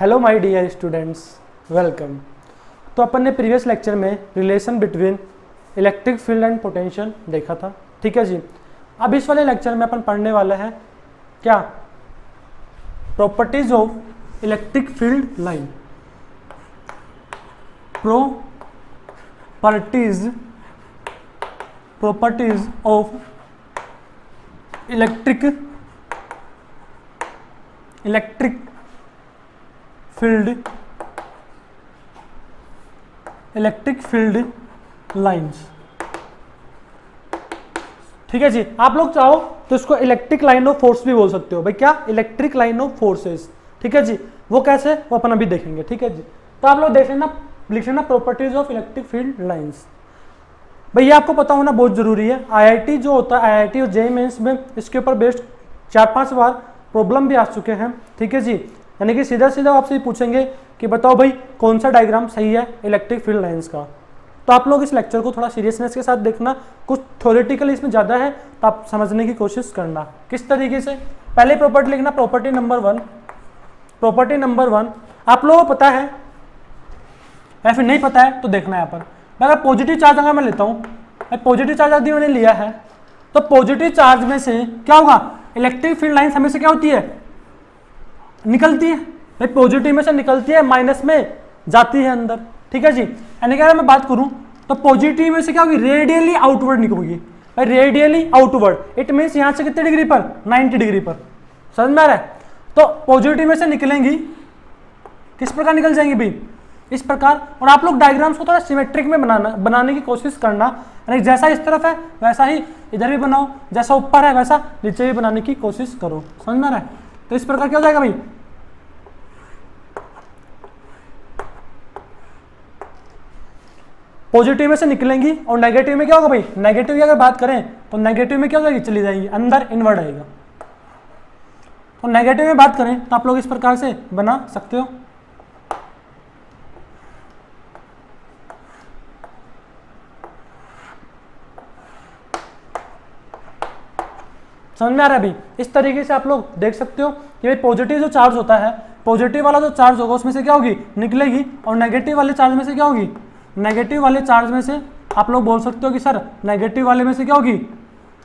Hello my dear students, welcome. तो अपन ने प्रीवियस लेक्चर में relation between electric field and potential देखा था, ठीक है जी। अब इस वाले लेक्चर में अपन पढ़ने वाले हैं क्या, properties of electric field line. Properties of electric field lines, ठीक है जी। आप लोग चाहो तो इसको इलेक्ट्रिक लाइन ऑफ फोर्स भी बोल सकते हो भाई, क्या इलेक्ट्रिक लाइन ऑफ फोर्सेस, ठीक है जी। वो कैसे, वो अपन अभी देखेंगे, ठीक है जी। तो आप लोग देख लेना, लिख लेना properties of electric field lines. भाई ये आपको पता होना बहुत जरूरी है। आईआईटी जो होता है, आईआईटी और जेईई मेंस में इसके ऊपर बेस्ड 4-5 बार प्रॉब्लम भी आ चुके हैं, ठीक है जी। यानी कि सीधा सीधा आपसे पूछेंगे कि बताओ भाई कौन सा डायग्राम सही है इलेक्ट्रिक फील्ड लाइंस का। तो आप लोग इस लेक्चर को थोड़ा सीरियसनेस के साथ देखना, कुछ थ्योरेटिकल इसमें ज़्यादा है तो आप समझने की कोशिश करना। किस तरीके से, पहले प्रॉपर्टी लिखना, प्रॉपर्टी नंबर वन आप लोगों को पता है या फिर नहीं पता है तो देखना है। यहाँ पर अगर पॉजिटिव चार्ज अगर मैं लेता हूँ, पॉजिटिव चार्ज यदि मैंने लिया है तो पॉजिटिव चार्ज में से क्या होगा, इलेक्ट्रिक फील्ड लाइंस हमेशा क्या होती है, निकलती है। भाई पॉजिटिव में से निकलती है, माइनस में जाती है अंदर, ठीक है जी। यानी कि अगर मैं बात करूं तो पॉजिटिव में से क्या होगी, रेडियली आउटवर्ड निकलेगी। भाई रेडियली आउटवर्ड, इट मीन्स यहां से कितने डिग्री पर, 90 डिग्री पर, समझ में आ रहा है। तो पॉजिटिव में से निकलेंगी, किस प्रकार निकल जाएंगी भाई, इस प्रकार। और आप लोग डायग्राम्स को थोड़ा सिमेट्रिक में बनाने की कोशिश करना, यानी जैसा इस तरफ है वैसा ही इधर भी बनाओ, जैसा ऊपर है वैसा नीचे भी बनाने की कोशिश करो, समझ में आ रहा है। तो इस प्रकार क्या हो जाएगा भाई, पॉजिटिव में से निकलेंगी और नेगेटिव में क्या होगा भाई, नेगेटिव की अगर बात करें तो नेगेटिव में क्या हो जाएगी, चली जाएगी अंदर, इनवर्ड आएगा। तो नेगेटिव में बात करें तो आप लोग इस प्रकार से बना सकते हो। समझ में आ रहा है भाई, इस तरीके से आप लोग देख सकते हो कि भाई पॉजिटिव जो चार्ज होता है, पॉजिटिव वाला जो चार्ज होगा उसमें से क्या होगी, निकलेगी, और नेगेटिव वाले चार्ज में से क्या होगी, नेगेटिव वाले चार्ज में से आप लोग बोल सकते हो कि सर नेगेटिव वाले में से क्या होगी,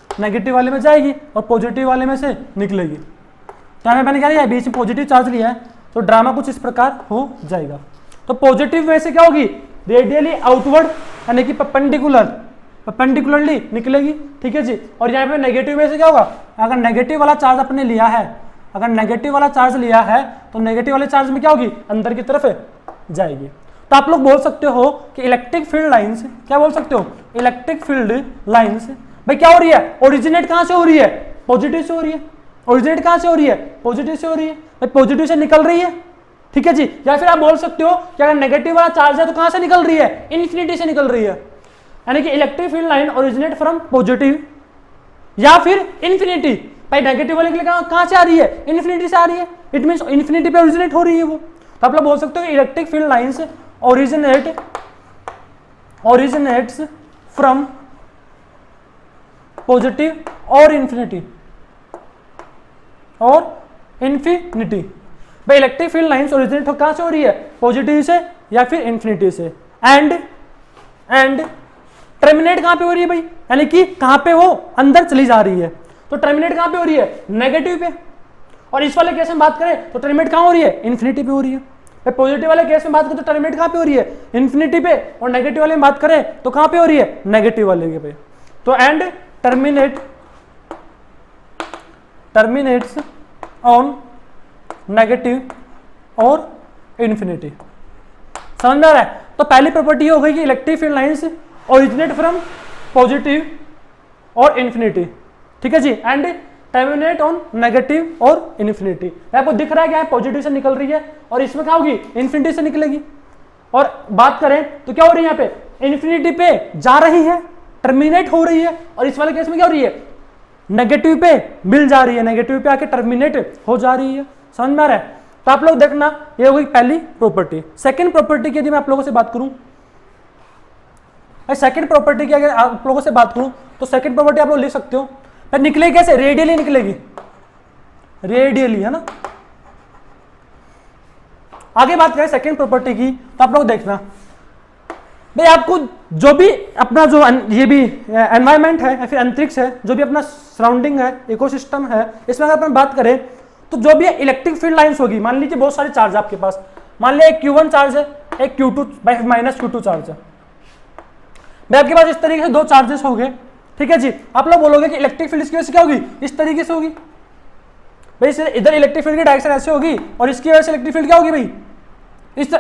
नेगेटिव वाले में जाएगी और पॉजिटिव वाले में से निकलेगी। तो हमें मैंने क्या लिया है, बीच में पॉजिटिव चार्ज लिया है तो ड्रामा कुछ इस प्रकार हो जाएगा। तो पॉजिटिव में से क्या होगी, रेडियली आउटवर्ड यानी कि परपेंडिकुलरली निकलेगी, ठीक है जी। और यहाँ पे नेगेटिव में से क्या होगा, अगर नेगेटिव वाला चार्ज आपने लिया है, अगर नेगेटिव वाला चार्ज लिया है तो नेगेटिव वाले चार्ज में क्या होगी, अंदर की तरफ जाएगी। तो आप लोग बोल सकते हो कि इलेक्ट्रिक फील्ड लाइंस, क्या बोल सकते हो, इलेक्ट्रिक फील्ड लाइंस भाई क्या हो रही है, ओरिजिनेट कहां से हो रही है, पॉजिटिव से हो रही है। ओरिजिनेट कहां से हो रही है, पॉजिटिव से हो रही है, भाई पॉजिटिव से निकल रही है, ठीक है जी। या फिर आप बोल सकते हो कि अगर नेगेटिव वाला चार्ज है तो कहां से निकल रही है, इन्फिनिटी से निकल रही है। यानी कि electric field line originate from positive या फिर इन्फिनिटी। भाई नेगेटिव वाले के लिए कहां से आ रही है, इन्फिनिटी से आ रही है, इट मींस इन्फिनिटी पे ओरिजिनेट हो रही है वो। तो आप लोग बोल सकते हो कि electric field lines originates from positive और इन्फिनिटी भाई इलेक्ट्रिक फील्ड लाइंस ओरिजिनेट कहां से हो रही है, पॉजिटिव से या फिर इन्फिनिटी से, एंड टर्मिनेट कहां पे हो रही है भाई, यानी कि कहां पे वो अंदर चली जा रही है। तो टर्मिनेट कहां पे हो रही है, नेगेटिव पे। और इस वाले केस में बात करें तो टर्मिनेट कहां हो रही है, इन्फिनिटी पे हो रही है। पॉजिटिव वाले केस में बात करें तो टर्मिनेट कहां पे हो रही है, इन्फिनिटी पे। और नेगेटिव वाले में बात करें तो कहां पे हो रही है, नेगेटिव वाले के पे। तो एंड टर्मिनेट्स ऑन नेगेटिव और इन्फिनिटी, समझ में आ रहा है। तो पहली प्रॉपर्टी हो गई कि electric field lines originate from positive और इन्फिनिटी, ठीक है जी, एंड टर्मिनेट ऑन नेगेटिव और इन्फिनिटी। आपको दिख रहा है क्या है, पॉजिटिव से निकल रही है और इसमें क्या होगी, इन्फिनिटी से निकलेगी। और बात करें तो क्या हो रही है, यहाँ पे इन्फिनिटी पे जा रही है, टर्मिनेट हो रही है, और इस वाले केस में क्या हो रही है, नेगेटिव पे मिल जा रही है, नेगेटिव पे आके टर्मिनेट हो जा रही है, समझ में आ रहा है। तो आप लोग देखना, ये हो गई पहली प्रॉपर्टी। सेकंड प्रॉपर्टी की यदि मैं आप लोगों से बात करूं, सेकंड प्रॉपर्टी की अगर आप लोगों से बात करूं तो सेकंड प्रॉपर्टी आप लोग लिख सकते हो, निकलेगी कैसे, रेडियली निकलेगी, रेडियली, है ना। आगे बात करें सेकंड प्रॉपर्टी की, तो आप लोग देखना भाई, आपको जो भी अपना जो ये भी एनवायरनमेंट है या फिर अंतरिक्ष है, जो भी अपना सराउंडिंग है, इकोसिस्टम है, इसमें अगर अपन बात करें तो जो भी इलेक्ट्रिक फील्ड लाइंस होगी, मान लीजिए बहुत सारे चार्ज आपके पास, मान लिया एक Q1 चार्ज है, एक Q2 माइनस Q2 चार्ज है, भाई आपके पास इस तरीके से दो चार्जेस हो गए, ठीक है जी। आप लोग बोलोगे कि इलेक्ट्रिक फील्ड इसकी वजह से क्या होगी, इस तरीके से होगी भाई, इधर इलेक्ट्रिक फील्ड की डायरेक्शन ऐसे होगी और इसकी वजह से इलेक्ट्रिक फील्ड क्या होगी भाई,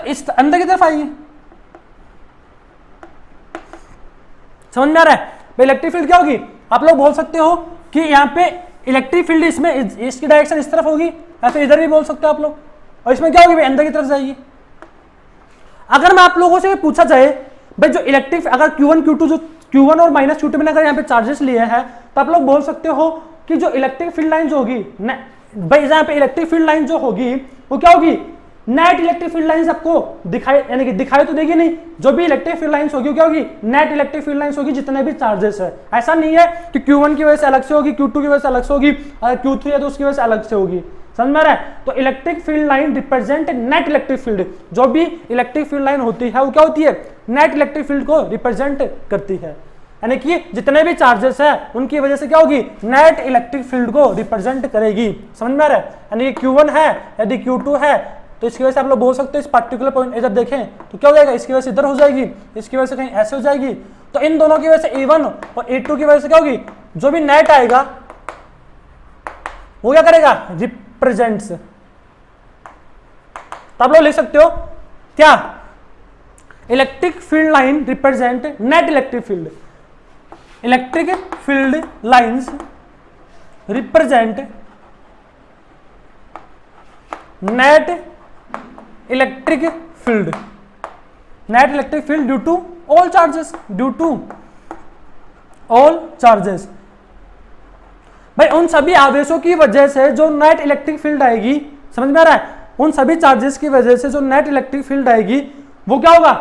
इस अंदर की तरफ आएगी। समझ में आ रहा है भाई, इलेक्ट्रिक फील्ड क्या होगी, आप लोग बोल सकते हो कि यहाँ पे इलेक्ट्रिक फील्ड इसमें इसकी डायरेक्शन इस तरफ होगी, या फिर इधर भी बोल सकते हो आप लोग, और इसमें क्या होगी भाई, अंदर की तरफ जाएगी। अगर मैं आप लोगों से पूछा जाए भाई जो इलेक्ट्रिक, अगर Q1 Q2 जो Q1 और माइनस Q2 में अगर यहाँ पे चार्जेस लिए हैं, तो आप लोग बोल सकते हो कि जो इलेक्ट्रिक फील्ड लाइन जो होगी भाई, यहाँ पे इलेक्ट्रिक फील्ड लाइन जो होगी वो क्या होगी, नेट इलेक्ट्रिक फील्ड लाइंस आपको दिखाई, यानी कि दिखाई तो देगी नहीं, जो भी इलेक्ट्रिक फील्ड लाइंस होगी क्या होगी, नेट इलेक्ट्रिक फील्ड लाइंस होगी जितने भी चार्जेस है। ऐसा नहीं है कि Q1 की वजह से अलग से होगी, Q2 की वजह से अलग से होगी, अगर Q3 है तो उसकी वजह से अलग से होगी। समझ में आ रहा है, तो electric field line represent net electric field, जो भी इलेक्ट्रिक फील्ड लाइन होती है वो क्या होती है, नेट इलेक्ट्रिक फील्ड को रिप्रेजेंट करती है, यानी कि जितने भी चार्जेस है उनकी वजह से क्या होगी, नेट इलेक्ट्रिक फील्ड को रिप्रेजेंट करेगी। समझ में आ रहा है, यानी कि Q1 है, यदि Q2 है, तो इसकी वजह से आप लोग बोल सकते हो इस पार्टिकुलर पॉइंट जब देखें तो क्या हो जाएगा, इसकी वजह से इधर हो जाएगी, इसकी वजह से कहीं ऐसे हो जाएगी, तो इन दोनों की वजह से A1 और A2 की वजह से क्या होगी, जो भी नेट आएगा वो क्या करेगा, रिप्रेजेंट्स। तो आप लोग लिख सकते हो क्या, electric field line represent net electric field, electric field lines represent net electric field, net electric field due to all charges, due to all charges. भाई उन सभी आवेशों की वजह से जो नेट इलेक्ट्रिक फील्ड आएगी, समझ में आ रहा है, उन सभी चार्जेस की वजह से जो नेट इलेक्ट्रिक फील्ड आएगी वो क्या होगा,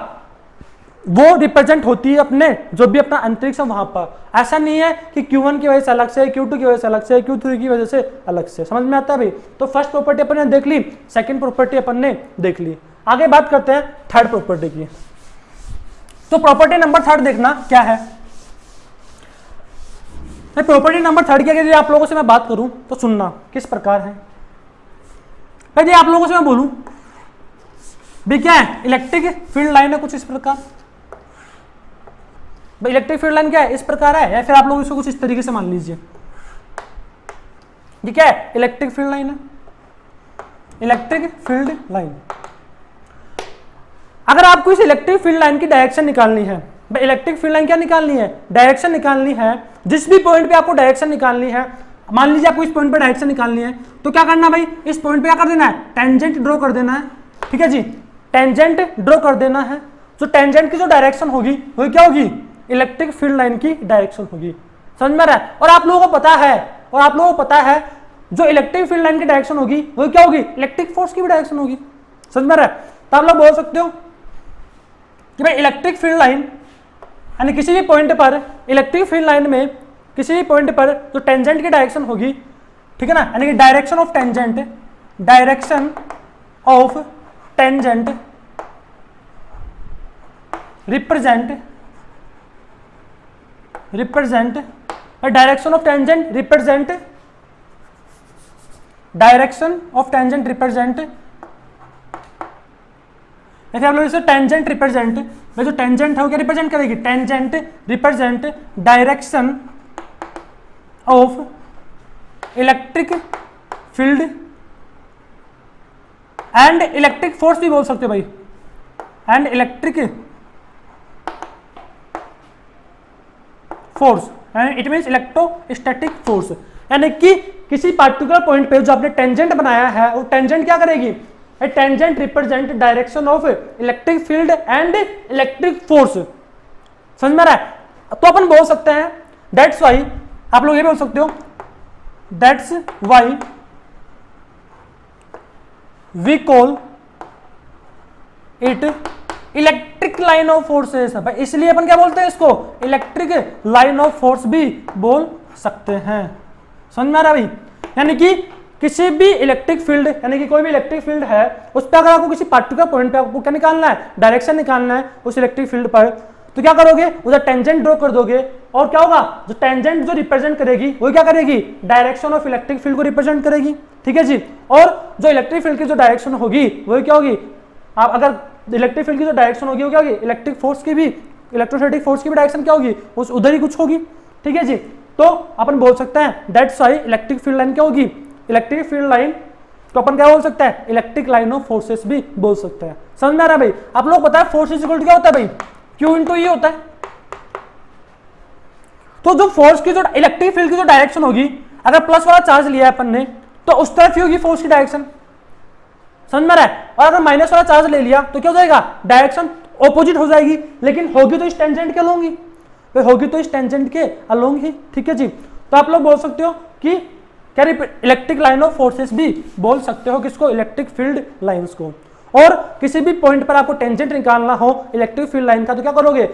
वो रिप्रेजेंट होती है अपने जो भी अपना अंतरिक्ष है वहां पर। ऐसा नहीं है कि Q1 की वजह से अलग से, Q2 की वजह से अलग से, Q3 की वजह से अलग से। समझ में आता है भाई, तो फर्स्ट प्रॉपर्टी अपन ने देख ली, सेकंड प्रॉपर्टी अपन ने देख ली। आगे बात करते हैं थर्ड प्रॉपर्टी की। तो प्रॉपर्टी नंबर थर्ड देखना क्या है, प्रॉपर्टी नंबर थर्ड की अगर आप लोगों से मैं बात करूं तो सुनना किस प्रकार है। भाई आप लोगों से मैं बोलूं भी क्या है, इलेक्ट्रिक फील्ड लाइन है कुछ इस प्रकार, भाई इलेक्ट्रिक फील्ड लाइन क्या है, इस प्रकार है, या फिर आप लोग इसको कुछ इस तरीके से मान लीजिए, ये क्या है, इलेक्ट्रिक फील्ड लाइन है, इलेक्ट्रिक फील्ड लाइन। अगर आपको इस इलेक्ट्रिक फील्ड लाइन की डायरेक्शन निकालनी है, भाई इलेक्ट्रिक फील्ड लाइन क्या निकालनी है, डायरेक्शन निकालनी है, जिस भी पॉइंट पे आपको डायरेक्शन निकालनी है, मान लीजिए आपको इस पॉइंट पे डायरेक्शन निकालनी है, तो क्या करना भाई, इस पॉइंट पे क्या कर देना है, टेंजेंट ड्रॉ कर देना है, ठीक है जी, टेंजेंट ड्रॉ कर देना है। जो टेंजेंट की जो डायरेक्शन होगी वो क्या होगी, इलेक्ट्रिक फील्ड लाइन की डायरेक्शन होगी। समझ में आ रहा है, और आप लोगों को पता है, और आप लोगों को पता है जो इलेक्ट्रिक फील्ड लाइन की डायरेक्शन होगी वो क्या होगी, इलेक्ट्रिक फोर्स की भी डायरेक्शन होगी। समझ में आ रहा है, तो आप लोग बोल सकते हो कि भाई इलेक्ट्रिक फील्ड लाइन यानी किसी भी पॉइंट पर, इलेक्ट्रिक फील्ड लाइन में किसी भी पॉइंट पर जो टेंजेंट की डायरेक्शन होगी, ठीक है ना, यानी कि direction of tangent, direction of tangent represent direction of tangent represent, direction of tangent represent, ऐसे आप लोग इसे टेंजेंट रिप्रेजेंट, जो टेंजेंट है वो क्या रिप्रेजेंट करेगी, tangent represent direction of electric field and electric force भी बोल सकते हो भाई, and electric force, it means electrostatic force, यानी कि किसी पार्टिकुलर पॉइंट पे जो आपने टेंजेंट बनाया है वो टेंजेंट क्या करेगी, tangent represent direction of electric field and electric force. समझ में आ रहा है, तो अपन बोल सकते हैं दैट्स वाई, आप लोग ये बोल सकते हो that's why we call it electric line of forces. भाई इसलिए अपन क्या बोलते हैं इसको, इलेक्ट्रिक लाइन ऑफ फोर्स भी बोल सकते हैं। समझ में आ रहा है भाई, यानी कि किसी भी इलेक्ट्रिक फील्ड यानी कि कोई भी इलेक्ट्रिक फील्ड है उस पर अगर आपको किसी पार्टिकुलर पॉइंट पे आपको क्या निकालना है, डायरेक्शन निकालना है उस इलेक्ट्रिक फील्ड पर, तो क्या करोगे, उधर टेंजेंट ड्रॉ कर दोगे और क्या होगा, जो टेंजेंट जो रिप्रेजेंट करेगी वो क्या करेगी, डायरेक्शन ऑफ इलेक्ट्रिक फील्ड को रिप्रेजेंट करेगी। ठीक है जी, और जो इलेक्ट्रिक फील्ड की जो डायरेक्शन होगी वो क्या होगी, आप अगर इलेक्ट्रिक फील्ड की जो डायरेक्शन होगी वो क्या होगी, इलेक्ट्रिक फोर्स की भी, इलेक्ट्रोस्टैटिक फोर्स की भी डायरेक्शन क्या होगी, उस उधर ही कुछ होगी। ठीक है जी, तो अपन बोल सकते हैं that's why electric field line क्या होगी, इलेक्ट्रिक फील्ड लाइन तो अपन क्या बोल सकते हैं, इलेक्ट्रिक लाइन ऑफ फोर्सेस भी बोल सकते हैं। समझ में आ रहा है भाई, आप लोग पता है फोर्स इक्वल टू क्या होता है भाई, क्यू इंटू ई होता है। तो जो फोर्स की जो इलेक्ट्रिक फील्ड की जो डायरेक्शन होगी, अगर प्लस वाला चार्ज लिया है अपन ने तो उस तरफ ही होगी फोर्स की डायरेक्शन, समझ में आ रहा है। और अगर माइनस वाला चार्ज ले लिया तो क्या हो जाएगा, डायरेक्शन ऑपोजिट हो जाएगी, लेकिन होगी तो इस टेंजेंट के अलोंग ही, होगी तो इस टेंजेंट के अलोंग ही। ठीक है जी, तो आप लोग बोल सकते हो कि क्या इलेक्ट्रिक लाइन ऑफ फोर्सेस भी बोल सकते हो किसको, इलेक्ट्रिक फील्ड लाइंस को। और किसी भी पॉइंट पर आपको टेंजेंट निकालना हो इलेक्ट्रिक फील्ड लाइन का तो क्या करोगे,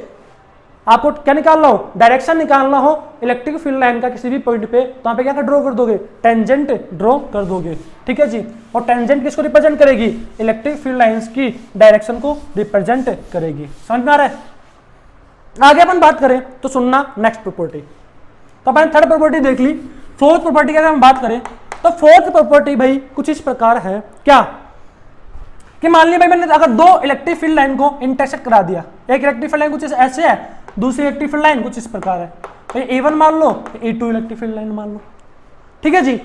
आपको क्या निकालना हो, डायरेक्शन निकालना हो इलेक्ट्रिक फील्ड लाइन का किसी भी पॉइंट पे, तो वहां पे क्या ड्रॉ कर दोगे, टेंजेंट ड्रॉ कर दोगे। ठीक है जी, और टेंजेंट किसको रिप्रेजेंट करेगी, इलेक्ट्रिक फील्ड लाइंस की डायरेक्शन को रिप्रेजेंट करेगी। समझ में आ रहा है। आगे अपन बात करें तो सुनना नेक्स्ट प्रॉपर्टी, तो अपन थर्ड प्रॉपर्टी देख ली। फोर्थ प्रॉपर्टी की अगर हम बात करें तो फोर्थ प्रॉपर्टी भाई कुछ इस प्रकार है, क्या कि मान लिया भाई मैंने अगर दो इलेक्ट्रिक फील्ड लाइन को इंटरसेक्ट करा दिया, एक इलेक्ट्रिक फील्ड लाइन कुछ ऐसे है, दूसरी इलेक्ट्रिक फील्ड लाइन कुछ इस प्रकार है, भाई A1 मान लो, A2 इलेक्ट्रिक फील्ड लाइन मान लो। ठीक है जी,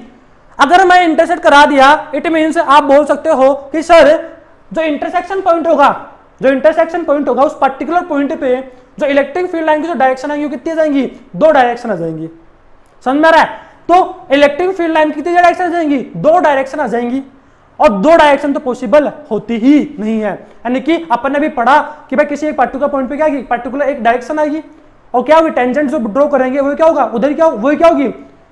अगर मैं इंटरसेक्ट करा दिया इट मीन्स आप बोल सकते हो कि सर जो इंटरसेक्शन पॉइंट होगा, जो इंटरसेक्शन पॉइंट होगा उस पर्टिकुलर पॉइंट पे जो इलेक्ट्रिक फील्ड लाइन की जो डायरेक्शन आएंगी वो कितनी आ जाएंगी, दो डायरेक्शन आ जाएंगी। समझ में आ रहा है। तो इलेक्ट्रिक फील्ड लाइन कितनी डायरेक्शन आ जाएंगी, दो डायरेक्शन आ जाएंगी, और दो डायरेक्शन तो पॉसिबल होती ही नहीं है। यानी कि अपन ने भी पढ़ा कि भाई किसी एक पर्टिकुलर पॉइंट पे क्या आएगी, पर्टिकुलर एक डायरेक्शन आएगी, और क्या होगी, टेंजेंट जो ड्रॉ करेंगे वो क्या होगा, उधर क्या वही क्या होगी,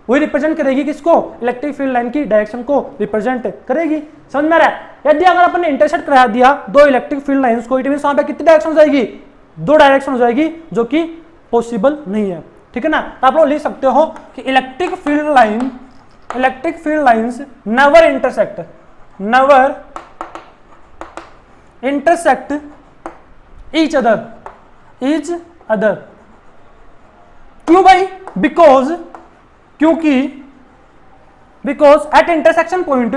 वही रिप्रेजेंट करेगी किसको, इलेक्ट्रिक फील्ड लाइन की डायरेक्शन को रिप्रेजेंट करेगी। समझ में आ रहा है। यदि अगर अपन ने इंटरसेक्ट करा दिया दो इलेक्ट्रिक फील्ड लाइंस को, इट मींस वहां पे कितनी डायरेक्शन हो जाएगी, दो डायरेक्शन हो जाएगी, जो कि पॉसिबल नहीं है। ठीक है ना। तो आप लोग लिख सकते हो कि electric field lines never intersect each other. क्यों भाई, because at intersection point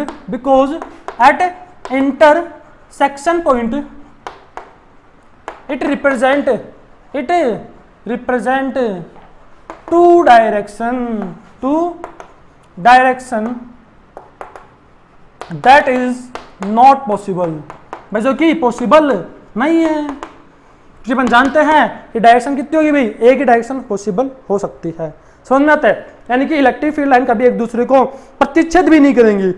it represent two direction that is not possible, भाई जो कि पॉसिबल नहीं है। क्योंकि अपन जानते हैं कि डायरेक्शन कितनी होगी भाई, एक ही डायरेक्शन पॉसिबल हो सकती है। समझ में आता है। यानी कि इलेक्ट्रिक फील्ड लाइन कभी एक दूसरे को प्रतिच्छेद भी नहीं करेंगी।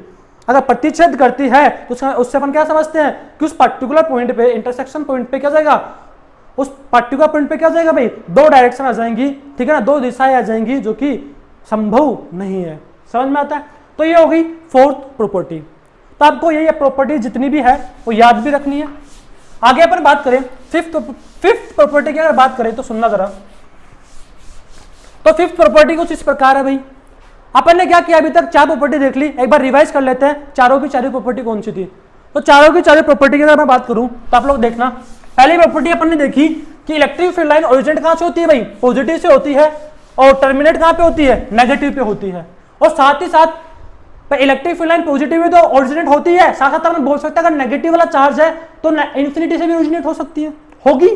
अगर प्रतिच्छेद करती है तो उससे अपन क्या समझते हैं कि उस पर्टिकुलर पॉइंट पे, इंटरसेक्शन पॉइंट पे क्या जाएगा, उस पर्टिकुलर पॉइंट पे क्या जाएगा भाई, दो डायरेक्शन आ जाएंगी। ठीक है ना, दो दिशाएं आ जाएंगी, जो कि संभव नहीं है। समझ में आता है। तो ये हो गई फोर्थ प्रॉपर्टी। तो आपको ये प्रॉपर्टी जितनी भी है वो याद भी रखनी है। आगे अपन बात करें फिफ्थ प्रॉपर्टी की अगर बात करें तो सुनना जरा। तो फिफ्थ प्रॉपर्टी कुछ इस प्रकार है भाई। अपन ने क्या किया, अभी तक चार प्रॉपर्टी देख ली, एक बार रिवाइज कर लेते हैं चारों की चारों प्रॉपर्टी कौन सी थी। तो चारों की चारों प्रॉपर्टी की अगर मैं बात करूं तो आप लोग देखना, पहली प्रॉपर्टी अपन ने देखी कि इलेक्ट्रिक फील्ड लाइन ओरिजिनेट कहां से होती है भाई, पॉजिटिव से होती है, और टर्मिनेट कहां पे होती है, नेगेटिव पे होती है। और साथ ही साथ इलेक्ट्रिक फील्ड लाइन पॉजिटिव है तो ओरिजिनेट होती है, साथ साथ अपन बोल सकते हैं अगर नेगेटिव वाला चार्ज है तो इन्फिनिटी से भी ओरिजिनेट हो सकती है, होगी।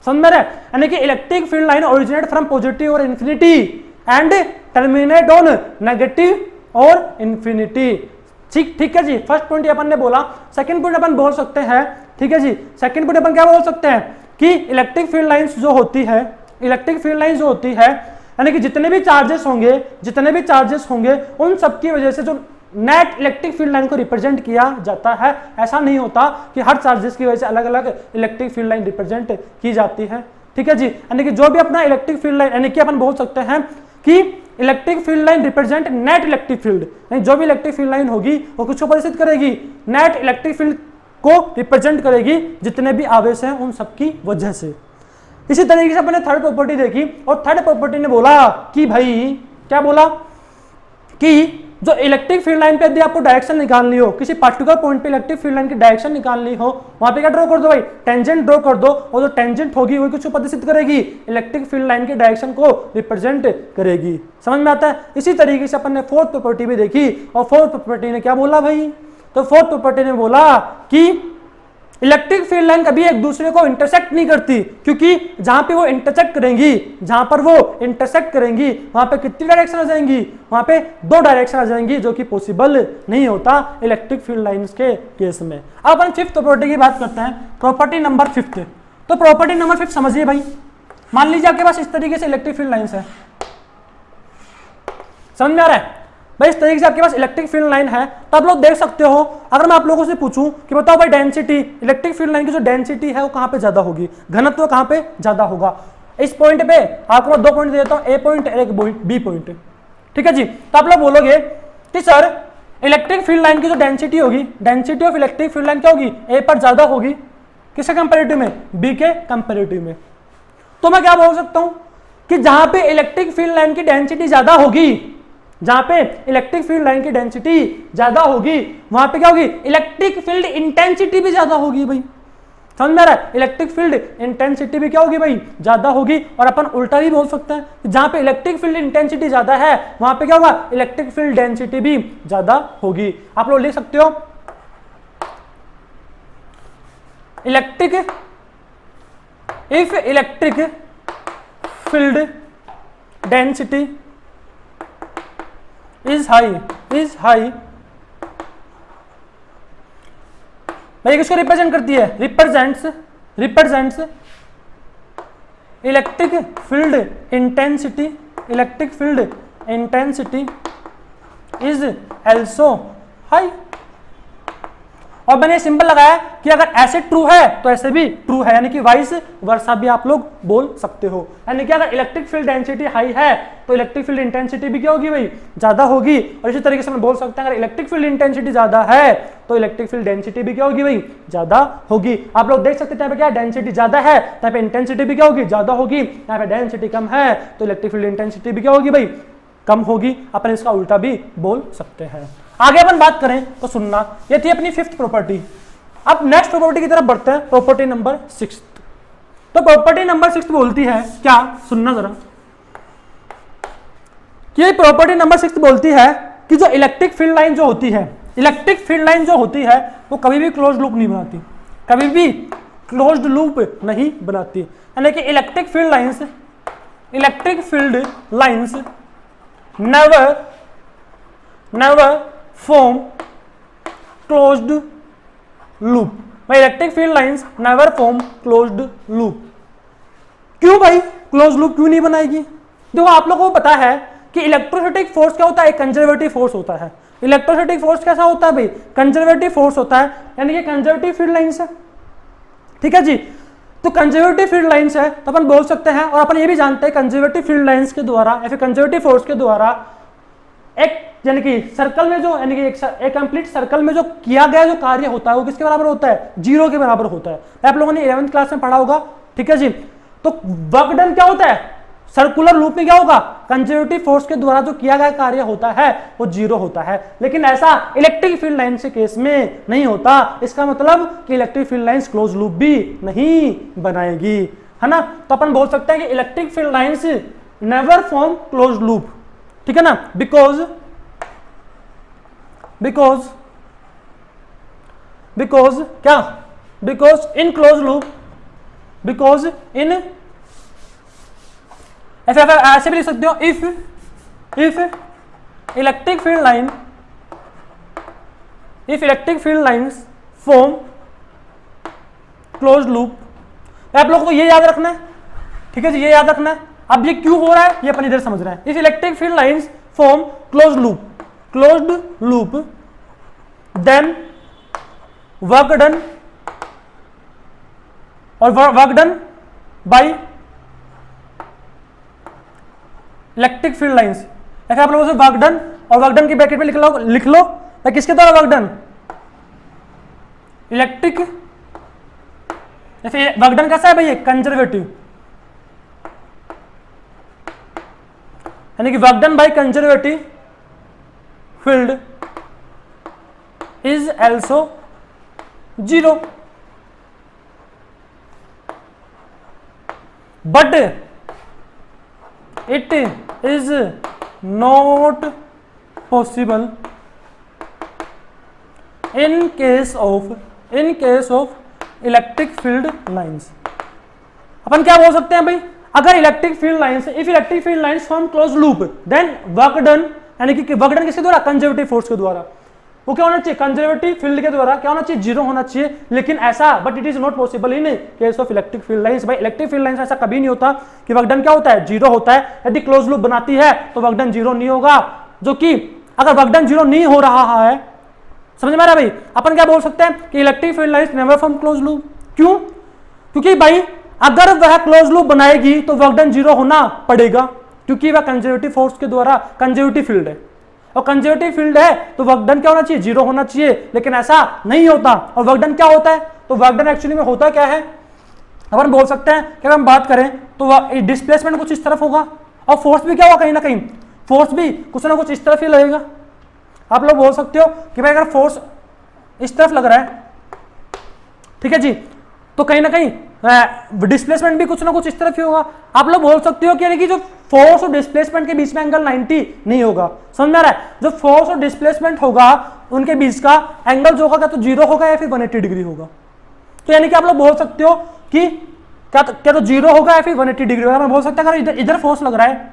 समझ में रहे। यानी कि electric field line originate from positive और infinity and terminate on negative और इन्फिनिटी। ठीक है जी, फर्स्ट पॉइंट अपन ने बोला। सेकंड पॉइंट अपन बोल सकते हैं, ठीक है जी, सेकंड पॉइंट अपन क्या बोल सकते हैं कि इलेक्ट्रिक फील्ड लाइंस जो होती है, यानी कि जितने भी चार्जेस होंगे उन सब की वजह से जो नेट इलेक्ट्रिक फील्ड लाइन को रिप्रेजेंट किया जाता है। ऐसा नहीं होता कि हर चार्जेस की वजह से अलग अलग इलेक्ट्रिक फील्ड लाइन रिप्रेजेंट की जाती है। ठीक है जी, यानी कि जो भी अपना इलेक्ट्रिक फील्ड लाइन, यानी कि अपन बोल सकते हैं कि electric field line represent net electric field, यानी जो भी इलेक्ट्रिक फील्ड लाइन होगी वो किसको परिचित करेगी, नेट इलेक्ट्रिक फील्ड को रिप्रेजेंट करेगी, जितने भी आवेश हैं उन सबकी वजह से। इसी तरीके से अपने थर्ड प्रॉपर्टी देखी, और थर्ड प्रॉपर्टी ने बोला कि भाई, क्या बोला कि जो इलेक्ट्रिक फील्ड लाइन पे यदि आपको डायरेक्शन निकालनी हो, किसी पार्टिकुलर पॉइंट पे इलेक्ट्रिक फील्ड लाइन की डायरेक्शन निकालनी हो, वहां पे क्या ड्रॉ कर दो भाई, टेंजेंट ड्रॉ कर दो, और जो टेंजेंट होगी वही कुछ प्रदर्शित करेगी, इलेक्ट्रिक फील्ड लाइन की डायरेक्शन को रिप्रेजेंट करेगी। समझ में आता है? इसी तरीके से अपन ने फोर्थ प्रॉपर्टी भी देखी, और फोर्थ प्रॉपर्टी ने क्या बोला भाई, तो फोर्थ प्रॉपर्टी ने बोला कि इलेक्ट्रिक फील्ड लाइन कभी एक दूसरे को इंटरसेक्ट नहीं करती, क्योंकि जहां पे वो इंटरसेक्ट करेंगी, जहां पर वो इंटरसेक्ट करेंगी वहां पे कितनी डायरेक्शन आ जाएंगी, वहां पे 2 डायरेक्शन आ जाएंगी, जो कि पॉसिबल नहीं होता इलेक्ट्रिक फील्ड लाइंस के केस में। अब अपन फिफ्थ प्रॉपर्टी की बात करते हैं, प्रॉपर्टी नंबर 5। तो प्रॉपर्टी नंबर 5 समझिए भाई, मान लीजिए आपके पास इस तरीके से इलेक्ट्रिक फील्ड लाइंस है, समझ में आ रहा है भाई, इस तरीके से आपके पास इलेक्ट्रिक फील्ड लाइन है, तो आप लोग देख सकते हो, अगर मैं आप लोगों से पूछूं कि बताओ भाई डेंसिटी, इलेक्ट्रिक फील्ड लाइन की जो डेंसिटी है वो कहां पे ज्यादा होगी, घनत्व कहां पे ज्यादा होगा। इस पॉइंट पे आपको मैं 2 पॉइंट दे देता हूं, ए पॉइंट और एक बी पॉइंट, ठीक है जी। तो आप लोग बोलोगे कि सर इलेक्ट्रिक फील्ड लाइन की जो डेंसिटी होगी, density of electric field line क्या होगी, ए पर ज्यादा होगी, किसके कंपेरेटिव में, बी के कंपेरेटिव में। तो मैं क्या बोल सकता हूं कि जहां पे इलेक्ट्रिक फील्ड लाइन की डेंसिटी ज्यादा होगी, जहां पे इलेक्ट्रिक फील्ड लाइन की डेंसिटी ज्यादा होगी, वहां पे क्या होगी, इलेक्ट्रिक फील्ड इंटेंसिटी भी ज्यादा होगी भाई। समझ में आ रहा है? इलेक्ट्रिक फील्ड इंटेंसिटी भी क्या होगी भाई, ज्यादा होगी। और अपन उल्टा भी बोल सकते हैं, जहां पे इलेक्ट्रिक फील्ड इंटेंसिटी ज्यादा है वहां पे क्या होगा, इलेक्ट्रिक फील्ड डेंसिटी भी ज्यादा होगी। आप लोग लिख सकते हो if electric field density is high भाई किसको रिप्रेजेंट करती है, represents electric field intensity is also high. और मैंने सिंबल लगाया कि अगर ऐसे ट्रू है तो ऐसे भी ट्रू है, यानी कि वाइस वर्सा भी आप लोग बोल सकते हो। यानी कि अगर इलेक्ट्रिक फील्ड डेंसिटी हाई है तो इलेक्ट्रिक फील्ड इंटेंसिटी भी क्या होगी भाई, ज्यादा होगी। और इसी तरीके से मैं बोल सकता हूं अगर इलेक्ट्रिक फील्ड इंटेंसिटी ज्यादा है तो इलेक्ट्रिक फील्ड डेंसिटी भी क्या होगी भाई, ज्यादा होगी। आप लोग देख सकते हैं क्या डेंसिटी ज्यादा है तो यहाँ पे इंटेंसिटी भी क्या होगी, ज्यादा होगी। यहाँ पे डेंसिटी कम है तो इलेक्ट्रिक फील्ड इंटेंसिटी भी क्या होगी भाई, कम होगी। अपन इसका उल्टा भी बोल सकते हैं। आगे अपन बात करें तो सुनना, ये थी अपनी फिफ्थ प्रॉपर्टी। अब नेक्स्ट प्रॉपर्टी की तरफ बढ़ते हैं, प्रॉपर्टी नंबर 6। तो प्रॉपर्टी नंबर 6 बोलती है क्या, सुनना जरा, कि प्रॉपर्टी नंबर 6 बोलती है कि जो इलेक्ट्रिक फील्ड लाइन जो होती है, इलेक्ट्रिक फील्ड लाइन जो होती है वो कभी भी क्लोज्ड लूप नहीं बनाती, कभी भी क्लोज्ड लूप नहीं बनाती। यानी कि electric field lines never form closed loop। भाई electric field lines never form closed loop. क्यों भाई क्लोज लूप क्यों नहीं बनाएगी? देखो आप लोगों को पता है कि इलेक्ट्रोस्टैटिक फोर्स क्या होता है, कंजर्वेटिव फोर्स होता है। इलेक्ट्रोस्टैटिक फोर्स कैसा होता है भाई, कंजर्वेटिव फोर्स होता है, यानी कि कंजर्वेटिव फील्ड लाइंस है, ठीक है जी। तो कंजर्वेटिव फील्ड लाइंस है तो अपन बोल सकते हैं, और अपन ये भी जानते हैं कंजर्वेटिव फील्ड लाइंस के द्वारा या फिर कंजर्वेटिव फोर्स के द्वारा एक यानी कि सर्कल में जो यानी कि एक कंप्लीट सर्कल में जो किया गया जो कार्य होता है वो किसके बराबर होता है, 0 के बराबर होता है। आप लोगों ने 11th क्लास में पढ़ा होगा, ठीक है जी। तो वर्क डन क्या होता है, सर्कुलर लूप में क्या होगा, कंजर्वेटिव फोर्स के द्वारा जो किया गया कार्य होता है वो 0 होता है। लेकिन ऐसा इलेक्ट्रिक फील्ड लाइन के केस में नहीं होता। इसका मतलब कि electric field lines close loop भी नहीं बनाएगी, है ना। तो अपन बोल सकते हैं कि electric field lines never form close loop, ठीक है ना। बिकॉज क्या, because in close loop, because in ऐसे भी लिख सकते हो, if electric field lines form close loop. आप लोगों को ये याद रखना है, ठीक है जी, ये याद रखना है। अब ये क्यों हो रहा है ये अपन इधर समझ रहे हैं। If electric field lines form closed loop then work done by electric field lines. ऐसे आप लोगों से वर्क डन और वर्क डन की ब्रैकेट में लिख लो किसके द्वारा वर्क डन, इलेक्ट्रिक। जैसे वर्क डन कैसा है भाई, कंजर्वेटिव, यानी कि work done by conservative field is also 0, but it is not possible in case of electric field lines. अपन क्या बोल सकते हैं भाई, अगर electric field lines, if electric field lines form close loop, then work done, यानी कि work done किसके द्वारा, कंजर्वेटिव फोर्स के द्वारा, वो क्या होना चाहिए, कंजर्वेटिव फील्ड के द्वारा क्या होना चाहिए, 0 होना चाहिए। लेकिन ऐसा, but it is not possible in case of electric field lines. भाई इलेक्ट्रिक फील्ड लाइंस ऐसा कभी नहीं होता कि वर्क डन क्या होता है, 0 होता है। यदि क्लोज लूप बनाती है तो वर्क डन 0 नहीं होगा, जो कि अगर वर्क डन 0 नहीं हो रहा है, समझ में आ रहा है भाई, अपन क्या बोल सकते हैं कि electric field lines never form close loop. क्यों, क्योंकि भाई अगर वह क्लोज लूप बनाएगी तो वर्क डन 0 होना पड़ेगा, क्योंकि वह कंजर्वेटिव फोर्स के द्वारा, कंजर्वेटिव फील्ड है, और कंजर्वेटिव फील्ड है तो वर्क डन क्या होना चाहिए, 0 होना चाहिए। लेकिन ऐसा नहीं होता। और वर्क डन क्या होता है, तो वर्क डन एक्चुअली में होता क्या है, अपन बोल सकते हैं कि अगर हम बात करें तो डिस्प्लेसमेंट कुछ इस तरफ होगा, और फोर्स भी क्या होगा, कहीं ना कहीं फोर्स भी कुछ ना कुछ इस तरफ ही लगेगा। आप लोग बोल सकते हो कि भाई अगर फोर्स इस तरफ लग रहा है, ठीक है जी, तो कहीं ना कहीं डिस्प्लेसमेंट भी कुछ ना कुछ इस तरफ ही होगा। आप लोग बोल सकते हो कि यानी कि जो फोर्स और डिस्प्लेसमेंट के बीच में एंगल 90 नहीं होगा। समझ में आ रहा है, जो फोर्स और डिस्प्लेसमेंट होगा उनके बीच का एंगल जो होगा तो 0 होगा या फिर 180 डिग्री होगा। तो यानी कि आप लोग बोल सकते हो कि क्या तो 0 होगा या फिर 180 डिग्री होगा। मैं बोल सकता हूं अगर इधर फोर्स लग रहा है,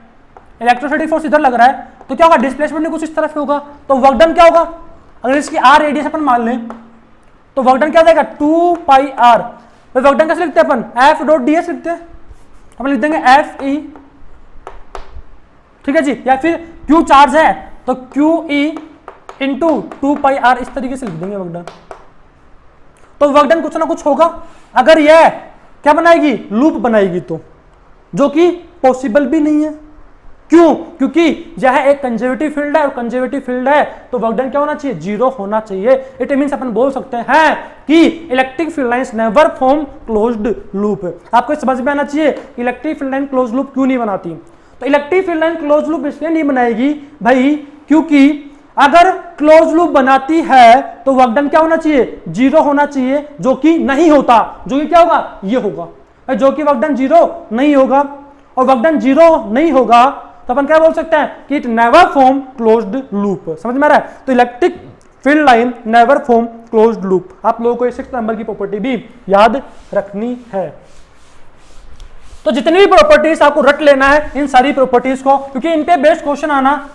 इलेक्ट्रोस्टैटिक फोर्स इधर लग रहा है, तो क्या होगा, डिस्प्लेसमेंट भी कुछ इस तरफ होगा, तो वर्क डन क्या होगा, अगर इसकी r रेडियस अपन मान लें तो वर्क डन क्या हो जाएगा, 2 पाई r। वर्क डन कैसे लिखते हैं अपन, F डॉट ds लिखते हैं, अपन लिख देंगे Fe, ठीक है जी, या फिर Q चार्ज है तो QE इंटू 2 पाई r, इस तरीके से लिख देंगे वर्क डन। तो वर्क डन कुछ ना कुछ होगा, अगर यह क्या बनाएगी, लूप बनाएगी, तो जो कि पॉसिबल भी नहीं है। क्यों, क्योंकि यह एक कंजर्वेटिव फील्ड है, और कंजर्वेटिव फील्ड है तो वर्क डन क्या होना चाहिए, 0 होना चाहिए। इट मींस अपन बोल सकते हैं कि electric field lines never form closed loop. आपको समझ में आना चाहिए electric field line close loop क्यों नहीं बनाती। तो electric field line close loop इसलिए नहीं बनाएगी भाई, क्योंकि अगर क्लोज लूप बनाती है तो वर्क डन क्या होना चाहिए, 0 होना चाहिए, जो कि नहीं होता। जो कि क्या होगा, ये होगा, जो कि वर्क डन 0 नहीं होगा, और वर्क डन 0 नहीं होगा तो अपन क्या बोल सकते हैं कि it never form closed loop. समझ में आ रहा है, तो electric field line never form closed loop. आप लोगों को 6 नंबर की प्रॉपर्टी भी याद रखनी है। तो जितनी भी प्रॉपर्टीज आपको रट लेना है इन सारी प्रॉपर्टीज को, क्योंकि इन पे बेस्ड क्वेश्चन आना,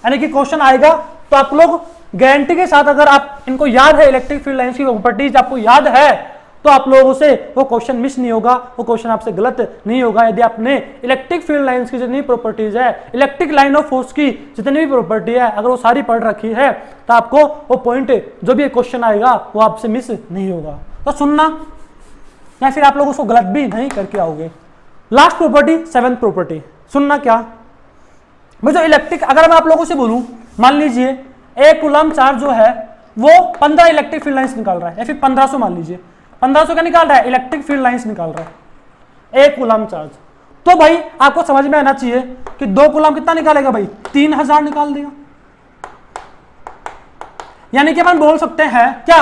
यानी कि क्वेश्चन आएगा तो आप लोग गारंटी के साथ, अगर आप इनको याद है, इलेक्ट्रिक फील्ड लाइंस की प्रॉपर्टीज आपको याद है, तो आप लोगों से वो क्वेश्चन मिस नहीं होगा, वो क्वेश्चन आपसे गलत नहीं होगा। यदि आपने इलेक्ट्रिक फील्ड लाइंस की जितनी प्रॉपर्टीज है, इलेक्ट्रिक लाइन ऑफ फोर्स की जितनी भी प्रॉपर्टी है, अगर वो सारी पढ़ रखी है तो आपको वो पॉइंट जो भी क्वेश्चन आएगा वो आपसे मिस नहीं होगा। तो सुनना, या फिर आप लोग उसको गलत भी नहीं करके आओगे। लास्ट प्रॉपर्टी, 7th प्रॉपर्टी, सुनना क्या, मैं जो इलेक्ट्रिक, अगर मैं आप लोगों से बोलूं, मान लीजिए एक कूलम चार्ज जो है वो 15 इलेक्ट्रिक फील्ड लाइंस निकाल रहा है, या फिर 1500 मान लीजिए, 1500 क्या निकाल रहा है, इलेक्ट्रिक फील्ड लाइंस निकाल रहा है एक कूलम चार्ज। तो भाई आपको समझ में आना चाहिए कि 2 कूलम कितना निकालेगा भाई, 3000 निकाल देगा। यानी कि अपन बोल सकते हैं क्या,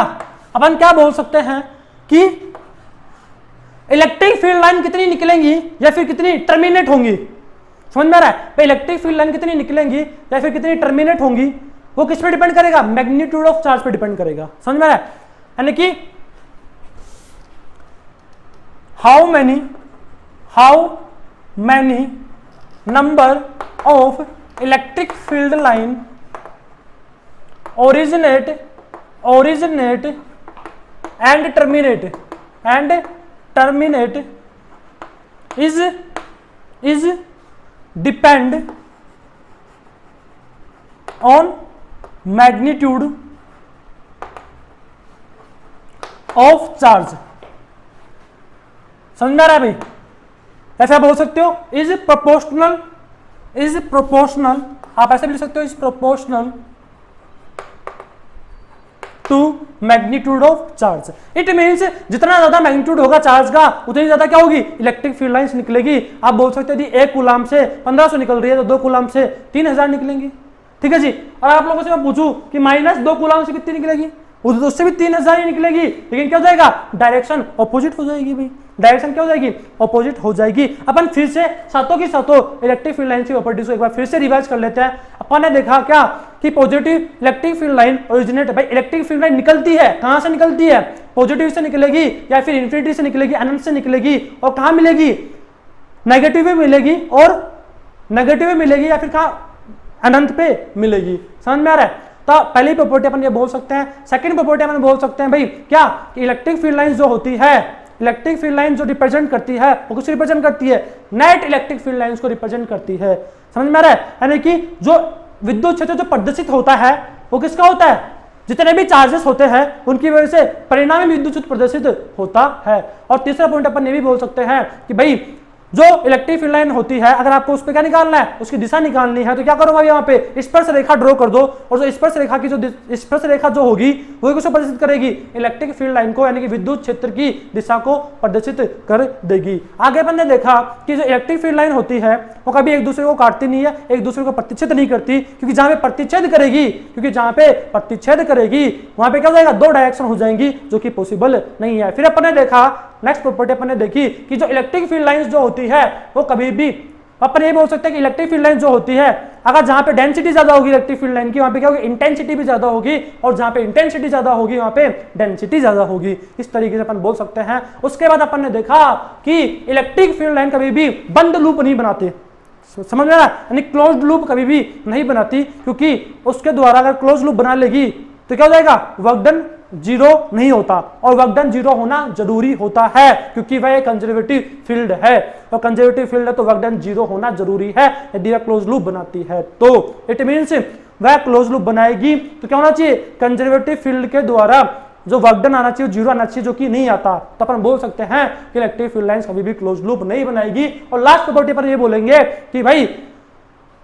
अपन क्या बोल सकते हैं कि इलेक्ट्रिक फील्ड लाइन कितनी निकलेंगी या फिर कितनी टर्मिनेट होंगी। समझ में आ रहा है, इलेक्ट्रिक फील्ड लाइन कितनी निकलेंगी या फिर कितनी टर्मिनेट होंगी, वो किस पे डिपेंड करेगा, मैग्नीट्यूड ऑफ चार्ज पे डिपेंड करेगा। समझ में आ रहा है, यानी कि how many number of electric field line originate and terminate is depend on magnitude of charge। समझ में आ रहा है भाई, ऐसा बोल सकते हो, इज प्रोपोर्शनल, आप ऐसे भी लिख सकते हो, is proportional to magnitude of charge. It means जितना ज्यादा मैग्नीट्यूड होगा चार्ज का, उतनी ज्यादा क्या होगी, इलेक्ट्रिक फील्ड लाइंस निकलेगी। आप बोल सकते हो एक कूलम से 1500 निकल रही है तो 2 कूलम से 3000 निकलेंगी। ठीक है जी। और आप लोगों से मैं पूछूं कि -2 कूलम से कितनी निकलेगी, उससे भी 3000 ही निकलेगी, लेकिन क्या हो जाएगा, डायरेक्शन ऑपोजिट हो जाएगी भाई, डायरेक्शन क्या हो जाएगी, ऑपोजिट हो जाएगी। अपन फिर से सातों की सातों इलेक्ट्रिक फील्ड लाइन की प्रॉपर्टीज को एक बार फिर से रिवाइज कर लेते हैं। अपन ने देखा क्या कि positive electric field line originate, भाई इलेक्ट्रिक फील्ड लाइन निकलती है, कहां से निकलती है, पॉजिटिव से निकलेगी या फिर इन्फिनिटी से निकलेगी, अनंत से निकलेगी, और कहां मिलेगी, नेगेटिव में मिलेगी, और नेगेटिव में मिलेगी या फिर कहां, अनंत पे मिलेगी। समझ में आ रहा है। तो पहली प्रॉपर्टी अपन ये बोल सकते हैं। सेकंड प्रॉपर्टी अपन बोल सकते हैं भाई क्या कि इलेक्ट्रिक फील्ड लाइन जो होती है, इलेक्ट्रिक फील्ड लाइन जो रिप्रेजेंट करती है वो किसको रिप्रेजेंट करती है, नेट इलेक्ट्रिक फील्ड लाइंस को रिप्रेजेंट करती है। समझ में आ रहा है। यानी कि जो विद्युत क्षेत्र जो प्रदर्शित होता है वो किसका होता है, जितने भी चार्जेस होते हैं उनकी वजह से परिणामी विद्युत क्षेत्र प्रदर्शित होता है। और तीसरा पॉइंट अपन ये भी बोल सकते हैं कि भाई जो इलेक्ट्रिक फील्ड लाइन होती है, अगर आपको उस पर क्या निकालना है, उसकी दिशा निकालनी है, तो क्या करो भाई, यहाँ पे स्पर्श रेखा ड्रॉ कर दो, और जो स्पर्श रेखा की जो स्पर्श रेखा जो होगी वो किसको प्रदर्शित करेगी, इलेक्ट्रिक फील्ड लाइन को, यानी कि विद्युत क्षेत्र की दिशा को प्रदर्शित कर देगी। आगे अपन ने देखा कि जो इलेक्ट्रिक फील्ड लाइन होती है वो कभी एक दूसरे को काटती नहीं है, एक दूसरे को प्रतिच्छेद नहीं करती, क्योंकि जहां पे प्रतिच्छेद करेगी वहां पे क्या हो जाएगा, दो डायरेक्शन हो जाएंगी, जो कि पॉसिबल नहीं है। फिर अपन ने देखा, नेक्स्ट प्रॉपर्टी अपन ने देखी कि जो इलेक्ट्रिक फील्ड लाइंस जो होती है वो कभी भी, अपन ये बोल सकते हैं कि इलेक्ट्रिक फील्ड लाइन जो होती है, अगर जहां पे डेंसिटी ज्यादा होगी इलेक्ट्रिक फील्ड लाइन की, वहां पे क्या होगी, इंटेंसिटी भी ज्यादा होगी, और जहां पे इंटेंसिटी ज्यादा होगी वहां पे डेंसिटी ज्यादा होगी। इस तरीके से अपन बोल सकते हैं। उसके बाद अपन ने देखा कि इलेक्ट्रिक फील्ड लाइन कभी भी बंद लूप नहीं बनाते, समझ में आ रहा है, यानी क्लोज्ड लूप कभी भी नहीं बनाती, क्योंकि उसके द्वारा अगर क्लोज लूप बना लेगी तो क्या हो जाएगा, वर्क डन जीरो नहीं होता, और वर्क डन जीरो होना जरूरी होता है, क्योंकि वह एक कंजर्वेटिव फील्ड है, और कंजर्वेटिव फील्ड है तो वर्क डन जीरो होना जरूरी है यदि वह क्लोज लूप बनाती है। तो इट मीन्स वह क्लोज लूप बनाएगी तो क्या होना चाहिए, कंजर्वेटिव फील्ड के द्वारा जो वर्क डन आना चाहिए, जीरो आना चाहिए, जो कि नहीं आता। तो अपन बोल सकते हैं कि इलेक्ट्रिक फील्ड लाइंस कभी भी क्लोज लूप नहीं बनाएगी। और लास्ट प्रॉपर्टी पर ये बोलेंगे कि भाई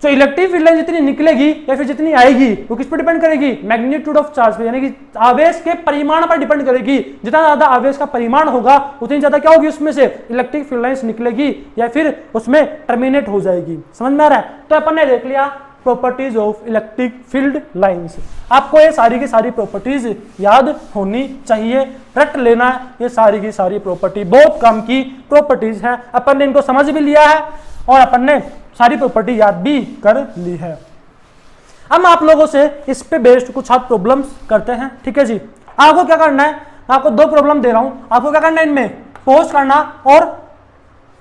जो इलेक्ट्रिक फील्ड लाइन जितनी निकलेगी या फिर जितनी आएगी वो किस पर डिपेंड करेगी, मैग्नीट्यूड ऑफ चार्ज पे, यानी कि आवेश के परिमाण पर डिपेंड करेगी। जितना ज्यादा आवेश का परिमाण होगा उतनी ज्यादा क्या होगी, उसमें से इलेक्ट्रिक फील्ड लाइंस निकलेगी या फिर उसमें टर्मिनेट हो जाएगी। समझ में आ रहा है। तो अपन ने देख लिया properties of electric field lines. आपको ये सारी की सारी प्रॉपर्टीज याद होनी चाहिए, रट लेना। ये सारी की सारी प्रॉपर्टी बहुत कम की प्रॉपर्टीज है, अपन ने इनको समझ भी लिया है और अपन ने सारी प्रॉपर्टी याद भी कर ली है। हम आप लोगों से इस पे बेस्ड कुछ हाथ प्रॉब्लम्स करते हैं, ठीक है जी। आपको क्या करना है, आपको दो प्रॉब्लम दे रहा हूं, आपको क्या करना है, इनमें पोज करना और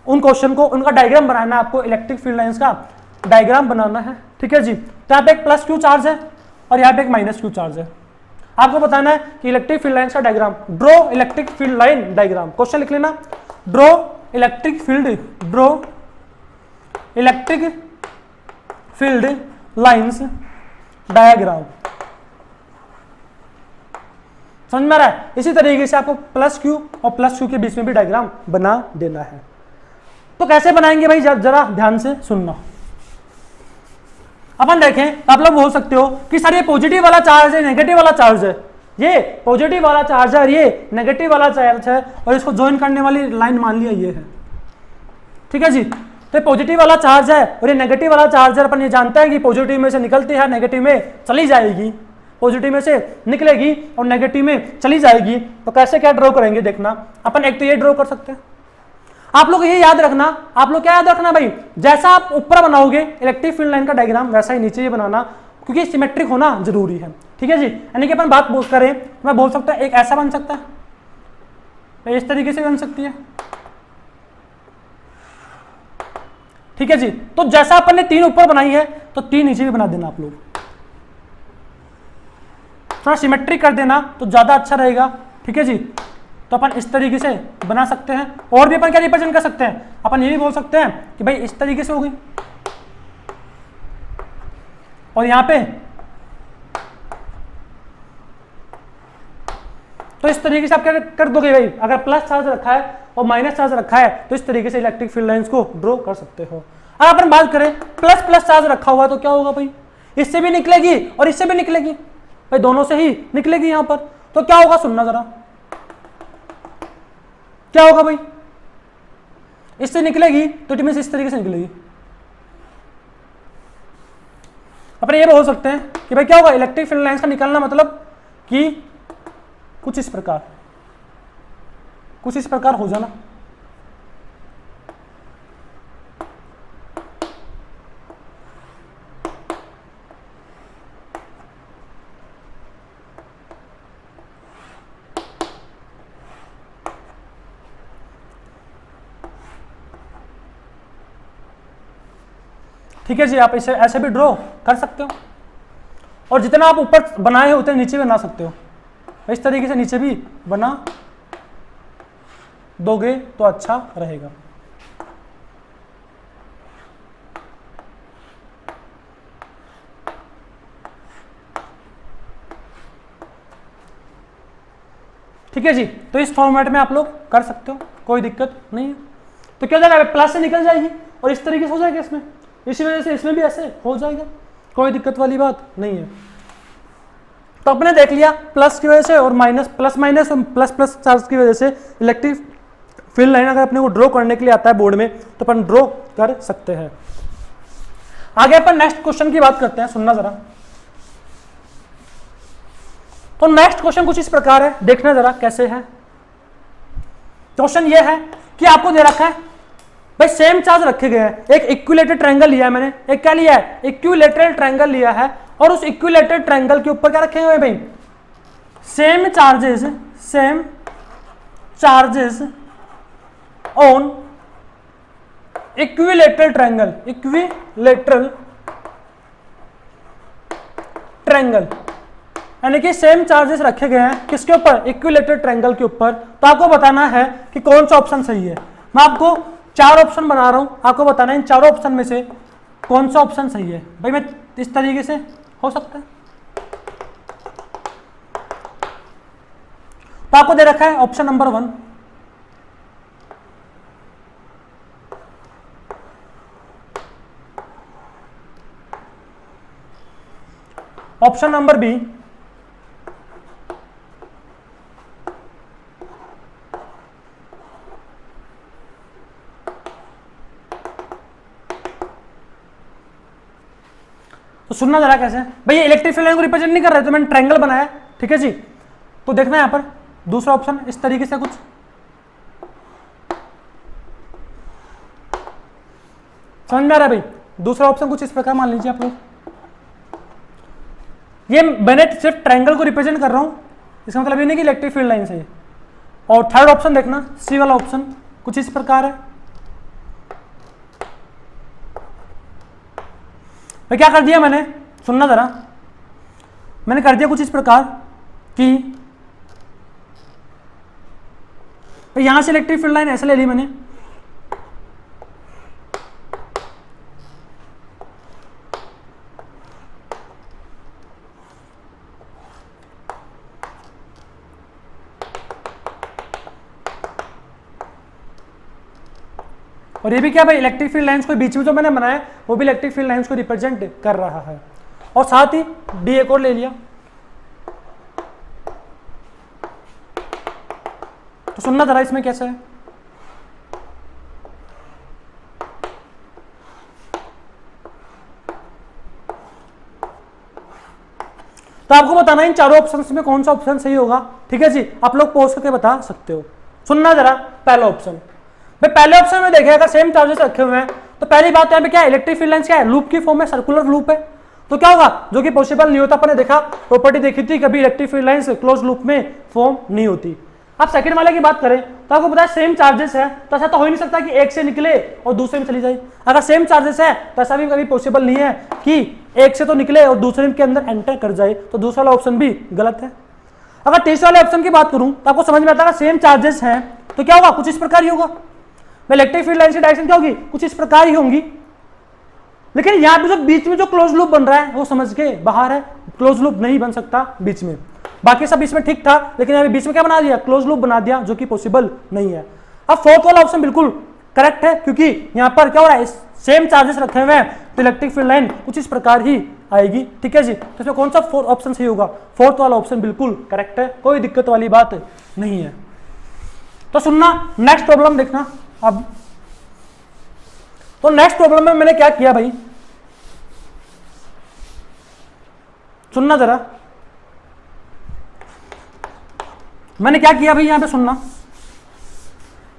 उन क्वेश्चन को, उनका डायग्राम बनाना है। आपको इलेक्ट्रिक फील्ड लाइंस का डायग्राम बनाना है, ठीक है जी। तो यहाँ पे एक प्लस क्यू चार्ज है और यहाँ पे एक माइनस क्यू चार्ज है। आपको बताना है कि इलेक्ट्रिक फील्ड लाइंस का diagram, draw electric field line diagram. Question लिख लेना, draw electric field lines diagram. समझ में आ रहा है। इसी तरीके से आपको प्लस क्यू और प्लस क्यू के बीच में भी डायग्राम बना देना है। तो कैसे बनाएंगे भाई, जरा ध्यान से सुनना। अपन देखें तो आप लोग बोल सकते हो कि सर ये पॉजिटिव वाला चार्ज है, नेगेटिव वाला चार्ज है, ये पॉजिटिव वाला चार्ज है और ये नेगेटिव वाला चार्ज है, और इसको ज्वाइन करने वाली लाइन मान लिया ये है, ठीक है जी। तो पॉजिटिव वाला चार्ज है और ये नेगेटिव वाला चार्ज है। अपन ये जानते हैं कि पॉजिटिव में से निकलती है, नेगेटिव में चली जाएगी, पॉजिटिव में से निकलेगी और नेगेटिव में चली जाएगी। तो कैसे क्या ड्रॉ करेंगे देखना। अपन एक तो ये ड्रॉ कर सकते हैं। आप लोग ये याद रखना, आप लोग क्या याद रखना भाई, जैसा आप ऊपर बनाओगे इलेक्ट्रिक फील्ड लाइन का डायग्राम वैसा ही नीचे ही बनाना, क्योंकि सिमेट्रिक होना जरूरी है, ठीक है जी। यानी कि अपन बात करें, मैं बोल सकता हूं एक ऐसा बन सकता है, इस तरीके से बन सकती है, ठीक है जी। तो जैसा अपन ने तीन ऊपर बनाई है तो तीन नीचे भी बना देना। आप लोग थोड़ा सिमेट्रिक कर देना तो ज्यादा अच्छा रहेगा, ठीक है जी। तो अपन इस तरीके से बना सकते हैं। और भी अपन क्या रिप्रेजेंट कर सकते हैं, अपन ये भी बोल सकते हैं कि भाई इस तरीके से हो गई, और यहां पे तो इस तरीके से आप क्या कर दोगे भाई, अगर प्लस चार्ज रखा है और माइनस चार्ज रखा है तो इस तरीके से इलेक्ट्रिक फील्ड लाइंस को ड्रॉ कर सकते हो। अब अपन बात करें प्लस प्लस चार्ज रखा हुआ तो क्या होगा भाई, इससे भी निकलेगी और इससे भी निकलेगी भाई, दोनों से ही निकलेगी यहां पर। तो क्या होगा, सुनना जरा, क्या होगा भाई, इससे निकलेगी तो इट मींस इस तरीके से निकलेगी। अपन ये बोल सकते हैं कि भाई क्या होगा, इलेक्ट्रिक फील्ड लाइंस का निकलना मतलब कि कुछ इस प्रकार हो जाना। ठीक है जी, आप इसे ऐसे भी ड्रॉ कर सकते हो, और जितना आप ऊपर बनाए हो उतने नीचे भी बना सकते हो। इस तरीके से नीचे भी बना दोगे तो अच्छा रहेगा। ठीक है जी, तो इस फॉर्मेट में आप लोग कर सकते हो, कोई दिक्कत नहीं है। तो क्या हो जाएगा, प्लस से निकल जाएगी और इस तरीके से हो जाएगा इसमें, इसी वजह से इसमें भी ऐसे हो जाएगा, कोई दिक्कत वाली बात नहीं है। तो अपने देख लिया प्लस की वजह से और माइनस, प्लस माइनस और प्लस प्लस चार्ज की वजह से इलेक्ट्रिक फील्ड लाइन अगर अपने को ड्रॉ करने के लिए आता है बोर्ड में तो अपन ड्रॉ कर सकते हैं। आगे अपन नेक्स्ट क्वेश्चन की बात करते हैं, सुनना जरा। तो नेक्स्ट क्वेश्चन कुछ इस प्रकार है, देखना जरा कैसे है। क्वेश्चन ये है कि आपको दे रखा है भाई सेम चार्ज रखे गए हैं, एक इक्विलेटरल ट्रायंगल लिया है मैंने, एक क्या लिया है, इक्विलेटरल ट्रायंगल लिया है, और उस इक्विलेटरल ट्रायंगल के ऊपर क्या रखे हुए हैं भाई, same charges on equilateral triangle, यानी कि सेम चार्जेस रखे गए हैं किसके ऊपर, इक्विलेटरल ट्रायंगल के ऊपर। तो आपको बताना है कि कौन सा ऑप्शन सही है। मैं आपको 4 ऑप्शन बना रहा हूं, आपको बताना है इन चारों ऑप्शन में से कौन सा ऑप्शन सही है। भाई मैं इस तरीके से हो सकता है, तो आपको दे रखा है option number 1, option number B, तो सुनना जरा कैसे भाई, ये इलेक्ट्रिक फील्ड लाइन को रिप्रेजेंट नहीं कर रहे, तो मैंने ट्रायंगल बनाया, ठीक है जी। तो देखना यहां पर दूसरा ऑप्शन इस तरीके से कुछ, समझ में आ रहा है भाई। दूसरा ऑप्शन कुछ इस प्रकार मान लीजिए आप लोग, ये मैंने सिर्फ ट्रायंगल को रिप्रेजेंट कर रहा हूं, इसका मतलब ये नहीं कि इलेक्ट्रिक फील्ड लाइन से। और थर्ड ऑप्शन देखना, सी वाला ऑप्शन कुछ इस प्रकार है। भाई क्या कर दिया मैंने, सुनना जरा, मैंने कर दिया कुछ इस प्रकार कि यहां से इलेक्ट्रिक फील्ड लाइन ऐसे ले ली मैंने, और ये भी क्या भाई, इलेक्ट्रिक फील्ड लाइंस को बीच में जो मैंने बनाया वो भी इलेक्ट्रिक फील्ड लाइंस को रिप्रेजेंट कर रहा है, और साथ ही डी एक और ले लिया। तो सुनना जरा इसमें कैसे है, तो आपको बताना इन चारों ऑप्शंस में कौन सा ऑप्शन सही होगा, ठीक है जी। आप लोग पोस्ट करके बता सकते हो। सुनना जरा पहला ऑप्शन, भाई पहले ऑप्शन में देखें अगर सेम चार्जेस रखे हुए हैं तो पहली बात यहाँ पे क्या है, इलेक्ट्रिक फील्ड लाइंस क्या है, लूप की फॉर्म में, सर्कुलर लूप है, तो क्या होगा, जो कि पॉसिबल नहीं होता। अपन ने देखा प्रॉपर्टी देखी थी, कभी electric field lines close loop में फॉर्म नहीं होती। अब सेकंड वाले की बात करें तो आपको पता है सेम चार्जेस है, तो ऐसा तो हो ही नहीं सकता कि एक से निकले और दूसरे में चली जाए। अगर सेम चार्जेस है तो ऐसा भी कभी पॉसिबल नहीं है कि एक से तो निकले और दूसरे के अंदर एंटर कर जाए, तो दूसरा वाला ऑप्शन भी गलत है। अगर तीसरे वाले ऑप्शन की बात करूं तो आपको समझ में आता है सेम चार्जेस हैं तो क्या होगा, कुछ इस प्रकार ही होगा, इलेक्ट्रिक फील्ड लाइन की डायरेक्शन क्या होगी, कुछ इस प्रकार ही होंगी। लेकिन यहां पे जो बीच में जो क्लोज लूप बन रहा है वो समझ के बाहर है, क्लोज लूप नहीं बन सकता बीच में। बाकी सब इसमें ठीक था, लेकिन यहाँ बीच में क्या बना दिया, क्लोज लूप बना दिया, जो कि पॉसिबल नहीं है। अब फोर्थ वाला ऑप्शन बिल्कुल करेक्ट है, क्योंकि यहां पर क्या हो रहा है, सेम चार्जेस रखे हुए हैं तो इलेक्ट्रिक फील्ड लाइन कुछ इस प्रकार ही आएगी, ठीक है जी। तो इसमें कौन सा ऑप्शन सही होगा, फोर्थ वाला ऑप्शन बिल्कुल करेक्ट है, कोई दिक्कत वाली बात नहीं है। तो सुनना, नेक्स्ट प्रॉब्लम देखना। अब तो नेक्स्ट प्रॉब्लम में मैंने क्या किया भाई, सुनना जरा, मैंने क्या किया भाई, यहां पे सुनना,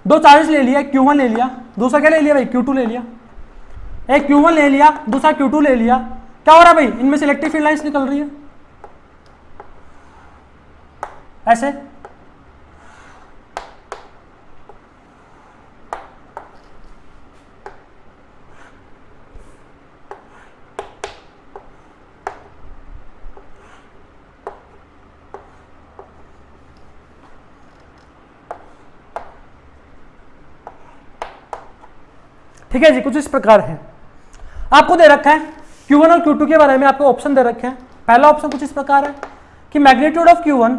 दो चार्जेस ले लिया, Q1 ले लिया, दूसरा क्या ले लिया भाई, Q2 ले लिया, एक Q1 ले लिया, दूसरा Q2 ले लिया, क्या हो रहा है भाई, इनमें से इलेक्ट्रिक फील्ड लाइंस निकल रही है ऐसे। ठीक है जी, कुछ इस प्रकार है, आपको दे रखा है Q1 और Q2 के बारे में आपको ऑप्शन दे रखे हैं। पहला ऑप्शन कुछ इस प्रकार है कि मैग्नीट्यूड ऑफ Q1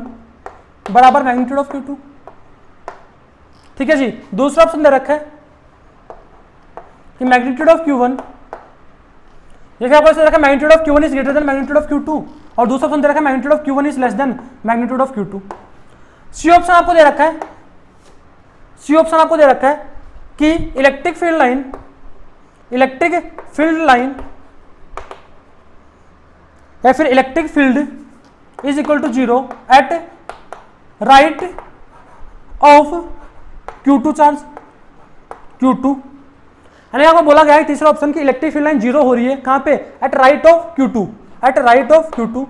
बराबर मैग्नीट्यूड ऑफ Q2। ठीक है जी, दूसरा ऑप्शन दे रखा है कि मैग्नीट्यूड ऑफ Q1, जैसे आपको दे रखा है magnitude of Q1 is greater than magnitude of Q2, और दूसरा ऑप्शन दे रखा है magnitude of Q1 is less than magnitude of Q2। C option आपको दे रखा है, सी ऑप्शन आपको दे रखा है कि इलेक्ट्रिक फील्ड लाइन या फिर electric field is equal to 0 at right of Q2 charge, Q2। यानी आपको बोला गया है तीसरा ऑप्शन की इलेक्ट्रिक फील्ड लाइन 0 हो रही है कहां पे, at right of Q2, at right of Q2।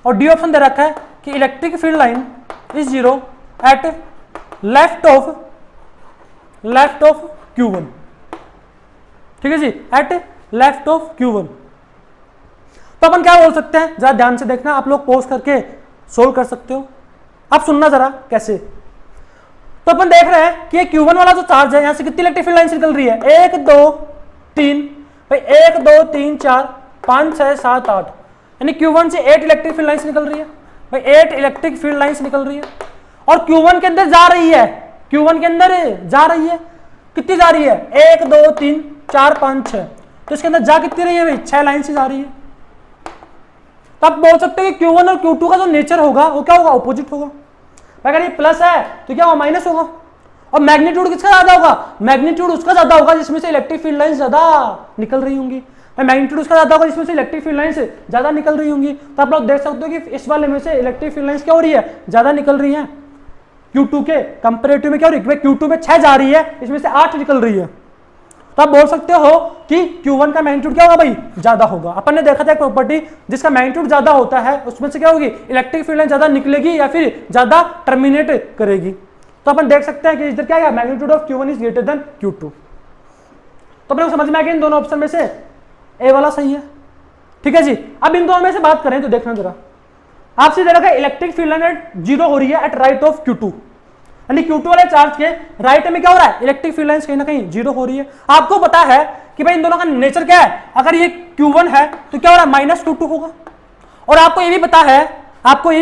और डी ऑप्शन दे रखा है कि electric field line is 0 at left of Q1। ठीक है जी, एट लेफ्ट ऑफ Q1। तो अपन क्या बोल सकते हैं, जरा ध्यान से देखना, आप लोग पॉज करके सोल्व कर सकते हो। आप सुनना जरा कैसे। तो अपन देख रहे हैं कि ये Q1 वाला जो चार्ज है, यहां से कितनी इलेक्ट्रिक फील्ड लाइंस निकल रही है, 1 2 3 भाई, 1 2 3 4 5 6 7 8, यानी Q1 से 8 इलेक्ट्रिक फील्ड लाइंस निकल रही है भाई, 8 इलेक्ट्रिक फील्ड लाइंस निकल रही है। और Q1 के अंदर जा रही है, Q1 के अंदर जा रही है, कितनी जा रही है, 1 2 3 4 5 6, तो इसके अंदर जा कितनी रही है भाई, 6 लाइन से जा रही है। तो आप बोल सकते हो कि Q1 और Q2 का जो नेचर होगा वो क्या होगा, ऑपोजिट होगा। अगर ये प्लस है तो क्या होगा, माइनस होगा। और मैग्नीट्यूड किसका ज्यादा होगा, मैग्नीट्यूड उसका ज्यादा होगा जिसमें से इलेक्ट्रिक फील्ड लाइंस ज्यादा निकल रही होंगी, मैग्नीट्यूड उसका ज्यादा होगा जिसमें से इलेक्ट्रिक फील्ड लाइंस ज्यादा निकल रही होंगी। तो आप लोग देख सकते हो कि इस वाले में से इलेक्ट्रिक फील्ड लाइंस क्या हो रही है, ज्यादा निकल रही है। Q2 के कंपेरेटिव में क्या हो रही है, Q2 में 6 जा रही है, इसमें से 8 निकल रही है। तो आप बोल सकते हो कि Q1 का मैग्नीट्यूड क्या होगा भाई, ज्यादा होगा। अपन ने देखा था एक प्रॉपर्टी, जिसका मैग्नीट्यूड ज्यादा होता है उसमें से क्या होगी, इलेक्ट्रिक फील्ड लाइन ज्यादा निकलेगी या फिर ज्यादा टर्मिनेट करेगी। तो अपन देख सकते हैं कि इधर क्या है, magnitude of Q1 is greater then Q2। तो अपने को समझ में आ गया इन दोनों ऑप्शन में से ए वाला सही है। ठीक है जी, अब इन दोनों में से बात करें तो देखना जरा, आपसे दे रखा है इलेक्ट्रिक फील्ड लाइन 0 हो रही है एट राइट ऑफ Q2, यानी Q2 वाले चार्ज के राइट में क्या हो रहा है, इलेक्ट्रिक फील्ड लाइंस कहीं ना कहीं 0 हो रही है। आपको पता है कि भाई इन दोनों का नेचर क्या है, अगर ये Q1 है तो क्या हो रहा है, माइनस Q2 होगा। और आपको ये भी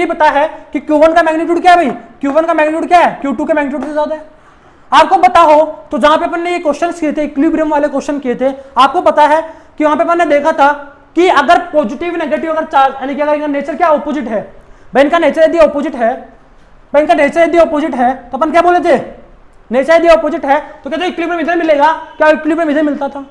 पता है कि Q1 का मैग्नीट्यूड क्या है भाई, Q1 का मैग्नीट्यूड क्या है, Q2 के मैग्नीट्यूड से ज्यादा है। आपको पता हो तो जहां पे अपन ने ये क्वेश्चन किए थे, इक्विलिब्रियम वाले क्वेश्चन किए थे, आपको पता है कि वहां पे अपन ने देखा था कि अगर पॉजिटिव नेगेटिव अगर चार्ज, यानी कि अगर इनका नेचर क्या ऑपोजिट है भाई, इनका नेचर यदि ऑपोजिट है भाई, इनका नेचर यदि ऑपोजिट है तो अपन क्या बोले थे, नेचर यदि ऑपोजिट है तो कहते इक्विलिब्रियम इधर मिलेगा, क्या इक्विलिब्रियम इधर मिलता था।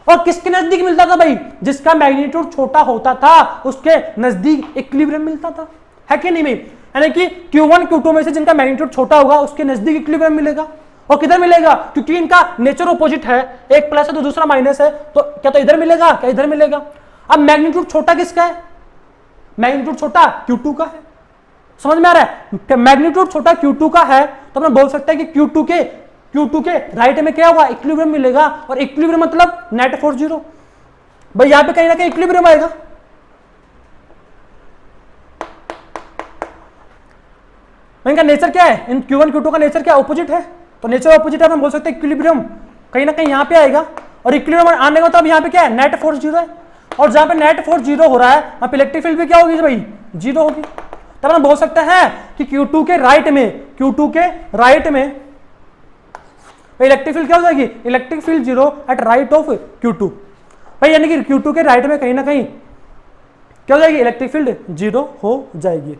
और किसके नजदीक मिलता था भाई, जिसका मैग्नीट्यूड छोटा होता था उसके नजदीक इक्विलिब्रियम मिलता था, है कि नहीं भाई। यानी कि Q1 Q2 में से जिनका मैग्नीट्यूड छोटा होगा उसके नजदीक इक्विलिब्रियम मिलेगा। और किधर मिलेगा, क्योंकि इनका नेचर ऑपोजिट है, एक प्लस है तो दूसरा माइनस है, तो क्या तो इधर मिलेगा, क्या इधर मिलेगा। अब मैग्नीट्यूड छोटा किसका है, मैग्नीट्यूड छोटा Q2 का है। समझ में आ रहा है, मैग्नीट्यूड छोटा Q2 का है तो हम बोल सकते हैं कि Q2 के राइट में क्या होगा, इक्विलिब्रियम मिलेगा। और इक्विलिब्रियम मतलब नेट फोर्स 0 भाई, यहां पे कहीं ना कहीं इक्विलिब्रियम आएगा। इनका नेचर क्या है, इन Q1 Q2 का नेचर क्या ऑपोजिट है, तो नेचर ऑपोजिट है, हम बोल सकते हैं इक्विलिब्रियम कहीं ना कहीं यहां पे आएगा। और इक्विलिब्रियम आने का मतलब यहां पे क्या है, नेट फोर्स 0 है। और जहां पे नेट फोर्स 0 हो रहा है वहां पे इलेक्ट्रिक फील्ड भी क्या होगी भाई, 0 होगी। तब हम बोल सकते हैं कि Q2 के राइट में इलेक्ट्रिक फील्ड क्या हो जाएगी, electric field 0 at right of Q2 भाई, यानी कि Q2 के राइट में कहीं ना कहीं क्या हो जाएगी, इलेक्ट्रिक फील्ड 0 हो जाएगी।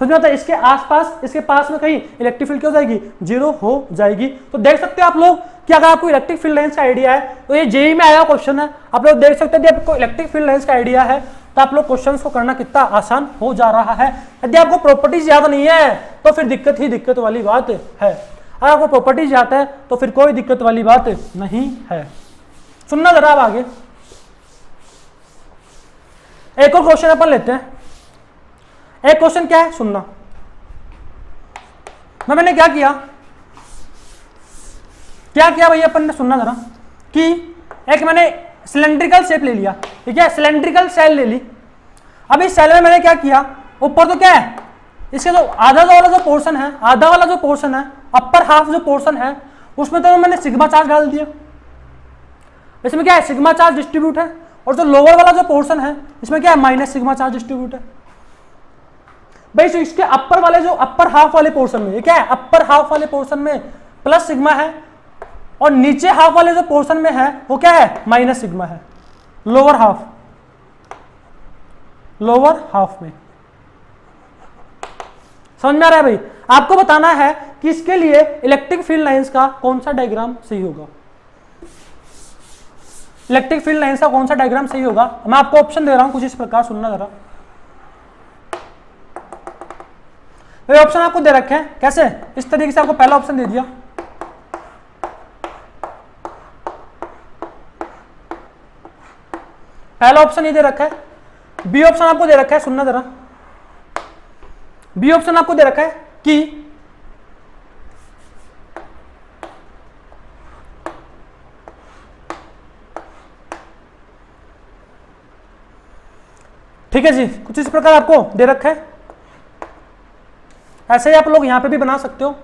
समझ में आता है, इसके आसपास इसके पास में कहीं इलेक्ट्रिक फील्ड क्या हो जाएगी, 0 हो जाएगी। तो देख सकते हो आप लोग कि अगर आपको इलेक्ट्रिक फील्ड लाइंस का आइडिया है तो ये जेईई में आया क्वेश्चन है, आप लोग देख सकते हैं आपको इलेक्ट्रिक फील्ड लाइंस का आइडिया है तो आप लोग क्वेश्चंस को करना कितना आसान हो जा रहा है। यदि आपको प्रॉपर्टीज याद नहीं है तो फिर दिक्कत ही दिक्कत वाली बात है। अगर आपको प्रॉपर्टीज याद है तो फिर कोई दिक्कत वाली बात नहीं है। सुनना जरा, अब आगे एक और क्वेश्चन अपन लेते हैं। एक क्वेश्चन क्या है, सुनना। मैंने क्या किया भैया अपन ने, सुनना जरा, कि एक मैंने सिलेंड्रिकल शेप ले लिया, ठीक है, सिलेंड्रिकल सेल ले ली। अब इस सेल में मैंने क्या किया, ऊपर तो क्या है, इसके जो आधा वाला जो पोर्शन है, आधा वाला जो पोर्शन है, अपर हाफ जो पोर्शन है, उसमें तो मैंने सिग्मा चार्ज डाल दिया। इसमें क्या है, सिग्मा चार्ज डिस्ट्रीब्यूट है। और जो लोअर वाला जो पोर्शन है, इसमें क्या है, माइनस सिग्मा चार्ज डिस्ट्रीब्यूट है। भाई तो इसके अपर वाले जो अपर हाफ वाले पोर्शन में, ये क्या है, अपर हाफ वाले पोर्शन में प्लस सिग्मा है, और नीचे हाफ वाले जो पोर्शन में है वो क्या है, माइनस सिग्मा है। लोअर हाफ में। समझ में आ रहा है भाई? आपको बताना है कि इसके लिए इलेक्ट्रिक फील्ड लाइंस का कौन सा डायग्राम सही होगा। इलेक्ट्रिक फील्ड लाइंस का कौन सा डायग्राम सही होगा, मैं आपको ऑप्शन दे रहा हूं कुछ इस प्रकार, सुनना जरा। ऑप्शन आपको दे रखे हैं, कैसे, इस तरीके से आपको पहला ऑप्शन दे दिया, पहला ऑप्शन ये दे रखा है। बी ऑप्शन आपको दे रखा है, सुनना जरा। बी ऑप्शन आपको दे रखा है कि ठीक है जी, कुछ इस प्रकार आपको दे रखा है। ऐसे ही आप लोग यहां पे भी बना सकते हो।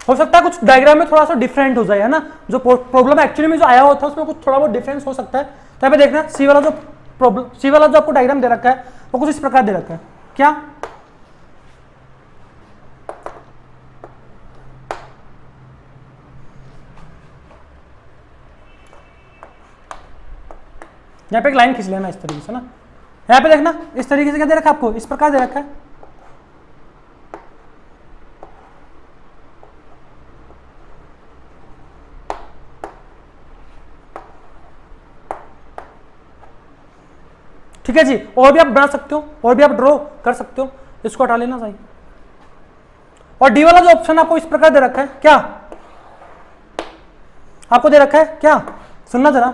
हो सकता है कुछ डायग्राम में थोड़ा सा डिफरेंट हो जाए, है ना, जो प्रॉब्लम एक्चुअली में जो आया होता है उसमें कुछ थोड़ा बहुत डिफरेंस हो सकता है। तो यहाँ पे देखना, सी वाला जो आपको डायग्राम दे रखा है वो कुछ इस प्रकार दे रखा है। क्या, यहाँ पे एक लाइन खींच लेना इस तरीके से ना, यहाँ पे देखना इस तरीके से क्या दे रखा है आपको, इस प्रकार दे रखा है। ठीक है जी, और भी आप बना सकते हो, और भी आप ड्रॉ कर सकते हो, इसको हटा लेना चाहिए। और डी वाला जो ऑप्शन आपको इस प्रकार दे रखा है, क्या आपको दे रखा है, क्या, सुनना जरा।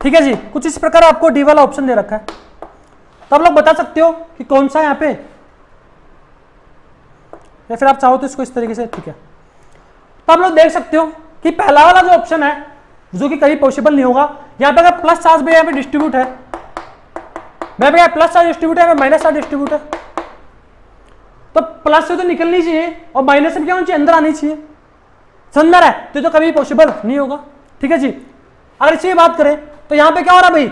ठीक है जी, कुछ इस प्रकार आपको डी वाला ऑप्शन दे रखा है। तो आप लोग बता सकते हो कि कौन सा यहां पे, या फिर आप चाहो तो इसको इस तरीके से, ठीक है। तो आप लोग देख सकते हो कि पहला वाला जो ऑप्शन है, जो कि कभी पॉसिबल नहीं होगा। यहां पे अगर प्लस चार्ज भी यहाँ पे डिस्ट्रीब्यूट है, प्लस चार्ज डिस्ट्रीब्यूट है, माइनस चार्ज डिस्ट्रीब्यूट है, तो प्लस से तो निकलनी चाहिए और माइनस से क्या होनी चाहिए, अंदर आनी चाहिए। समझ में आ रहा है? तो कभी पॉसिबल नहीं होगा। ठीक है जी, अगर इसी बात करें तो यहाँ पे क्या हो रहा है भाई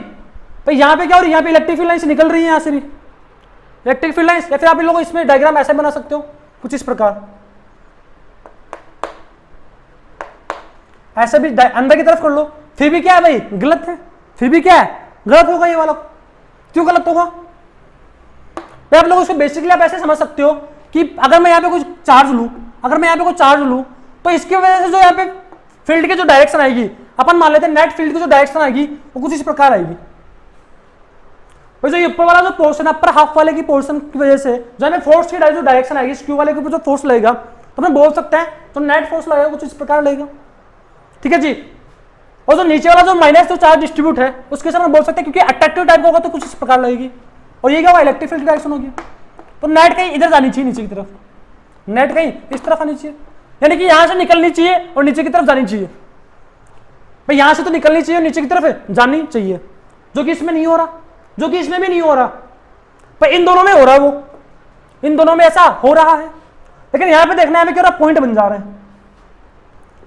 यहाँ पे क्या हो रही है, यहाँ पे इलेक्ट्रिक फील्ड लाइन से निकल रही है, यहाँ से भी इलेक्ट्रिक फील्ड लाइन। या फिर आप लोग इसमें डायग्राम ऐसे बना सकते हो कुछ इस प्रकार, ऐसे भी अंदर की तरफ कर लो। फिर भी क्या है भाई, गलत है, फिर भी क्या है, गलत होगा ये वाला। क्यों गलत होगा? आप लोग उसको बेसिकली आप ऐसे समझ सकते हो कि अगर मैं यहाँ पे कुछ चार्ज लूं, तो इसकी वजह से जो यहाँ पे फील्ड की जो डायरेक्शन आएगी, अपन मान लेते हैं नेट फील्ड की जो डायरेक्शन आएगी वो कुछ इस प्रकार आएगी। जो ऊपर वाला जो पोर्शन है, अपर हाफ वाले की पोर्शन की वजह से जो हमें फोर्स की जो डायरेक्शन आएगी, क्यू वाले के ऊपर जो फोर्स लगेगा, तो हम बोल सकते हैं तो नेट फोर्स लगेगा कुछ इस प्रकार लगेगा। ठीक है जी, और जो नीचे वाला जो माइनस जो चार्ज डिस्ट्रीब्यूट है उसके साथ हम बोल सकते हैं, क्योंकि अट्रैक्टिव टाइप होगा तो कुछ इस प्रकार लगेगी। और ये क्या होगा, इलेक्ट्रिक फील्ड की डायरेक्शन होगी। तो नेट कहीं इधर जानी चाहिए, नीचे की तरफ, नेट कहीं इस तरफ आनी चाहिए, यानी कि यहां से निकलनी चाहिए और नीचे की तरफ जानी चाहिए। भाई यहां से तो निकलनी चाहिए और नीचे की तरफ जानी चाहिए, जो कि इसमें नहीं हो रहा, जो कि इसमें भी नहीं हो रहा, पर इन दोनों में हो रहा है, वो इन दोनों में ऐसा हो रहा है। लेकिन यहां पे देखना है क्या हो रहा, पॉइंट बन जा रहे हैं।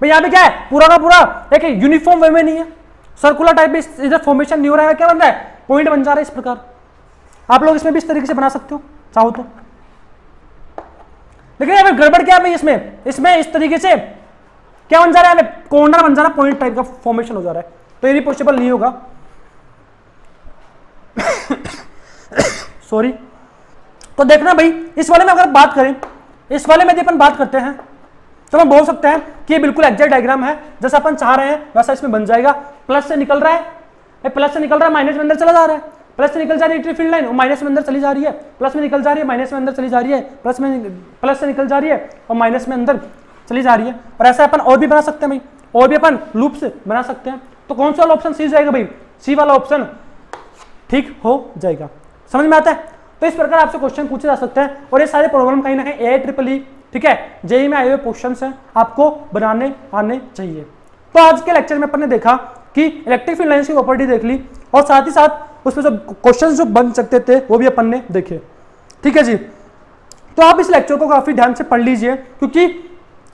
भाई यहां पे क्या है, पूरा का पूरा एक यूनिफॉर्म वे में नहीं है। सर्कुलर टाइप में इधर फॉर्मेशन नहीं हो रहा है, क्या बन रहा है, पॉइंट बन जा रहा है इस प्रकार। आप लोग इसमें भी इस तरीके से बना सकते हो चाहो तो। लेकिन यहाँ पे गड़बड़ क्या है इसमें इस तरीके से क्या बन जा रहा है, हमें कॉर्नर बन जा रहा है, पॉइंट टाइप का फॉर्मेशन हो जा रहा है, तो ये भी पॉसिबल नहीं होगा। सॉरी। तो देखना भाई, इस वाले में अगर बात करें, इस वाले में यदि अपन बात करते हैं तो हम बोल सकते हैं कि ये बिल्कुल एग्जैक्ट डायग्राम है, जैसा अपन चाह रहे हैं वैसा इसमें बन जाएगा। प्लस से निकल रहा है, प्लस से निकल रहा है, माइनस में अंदर चला जा रहा है, प्लस से निकल जा रही है फील्ड लाइन और माइनस में अंदर चली जा रही है, प्लस में निकल जा रही है, माइनस में अंदर चली जा रही है, प्लस से निकल जा रही है और माइनस में अंदर चली जा रही है। और ऐसा अपन और भी बना सकते हैं भाई, और भी अपन लूप से बना सकते हैं। तो कौन सा वाला ऑप्शन सी जाएगा भाई, सी वाला ऑप्शन ठीक हो जाएगा। समझ में आता है? तो इस प्रकार आपसे क्वेश्चन पूछे जा सकते हैं और ये सारे प्रॉब्लम कहीं ना कहीं AIEEE, ठीक है, जेईई में आए हुए क्वेश्चंस हैं, आपको बनाने आने चाहिए। तो आज के लेक्चर में अपन ने देखा कि इलेक्ट्रिक फील्ड लाइंस की प्रॉपर्टी देख ली और साथ ही साथ उसमें जो क्वेश्चंस जो बन सकते थे वो भी अपन ने देखे। ठीक है जी, तो आप इस लेक्चर को काफी ध्यान से पढ़ लीजिए, क्योंकि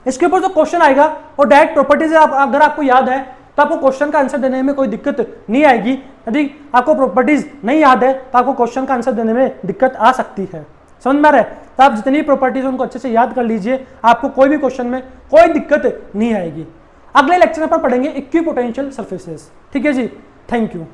इसके ऊपर जो क्वेश्चन आएगा और डायरेक्ट प्रॉपर्टीज अगर आपको याद है तो आपको क्वेश्चन का आंसर देने में कोई दिक्कत नहीं आएगी। यदि आपको प्रॉपर्टीज नहीं याद है तो आपको क्वेश्चन का आंसर देने में दिक्कत आ सकती है। समझ में आ रहा है? तो आप जितनी प्रॉपर्टीज उनको अच्छे से याद कर लीजिए, आपको कोई भी क्वेश्चन में कोई दिक्कत नहीं आएगी। अगले लेक्चर में अपन पढ़ेंगे इक्विपोटेंशियल सरफेसेस। ठीक है जी, थैंक यू।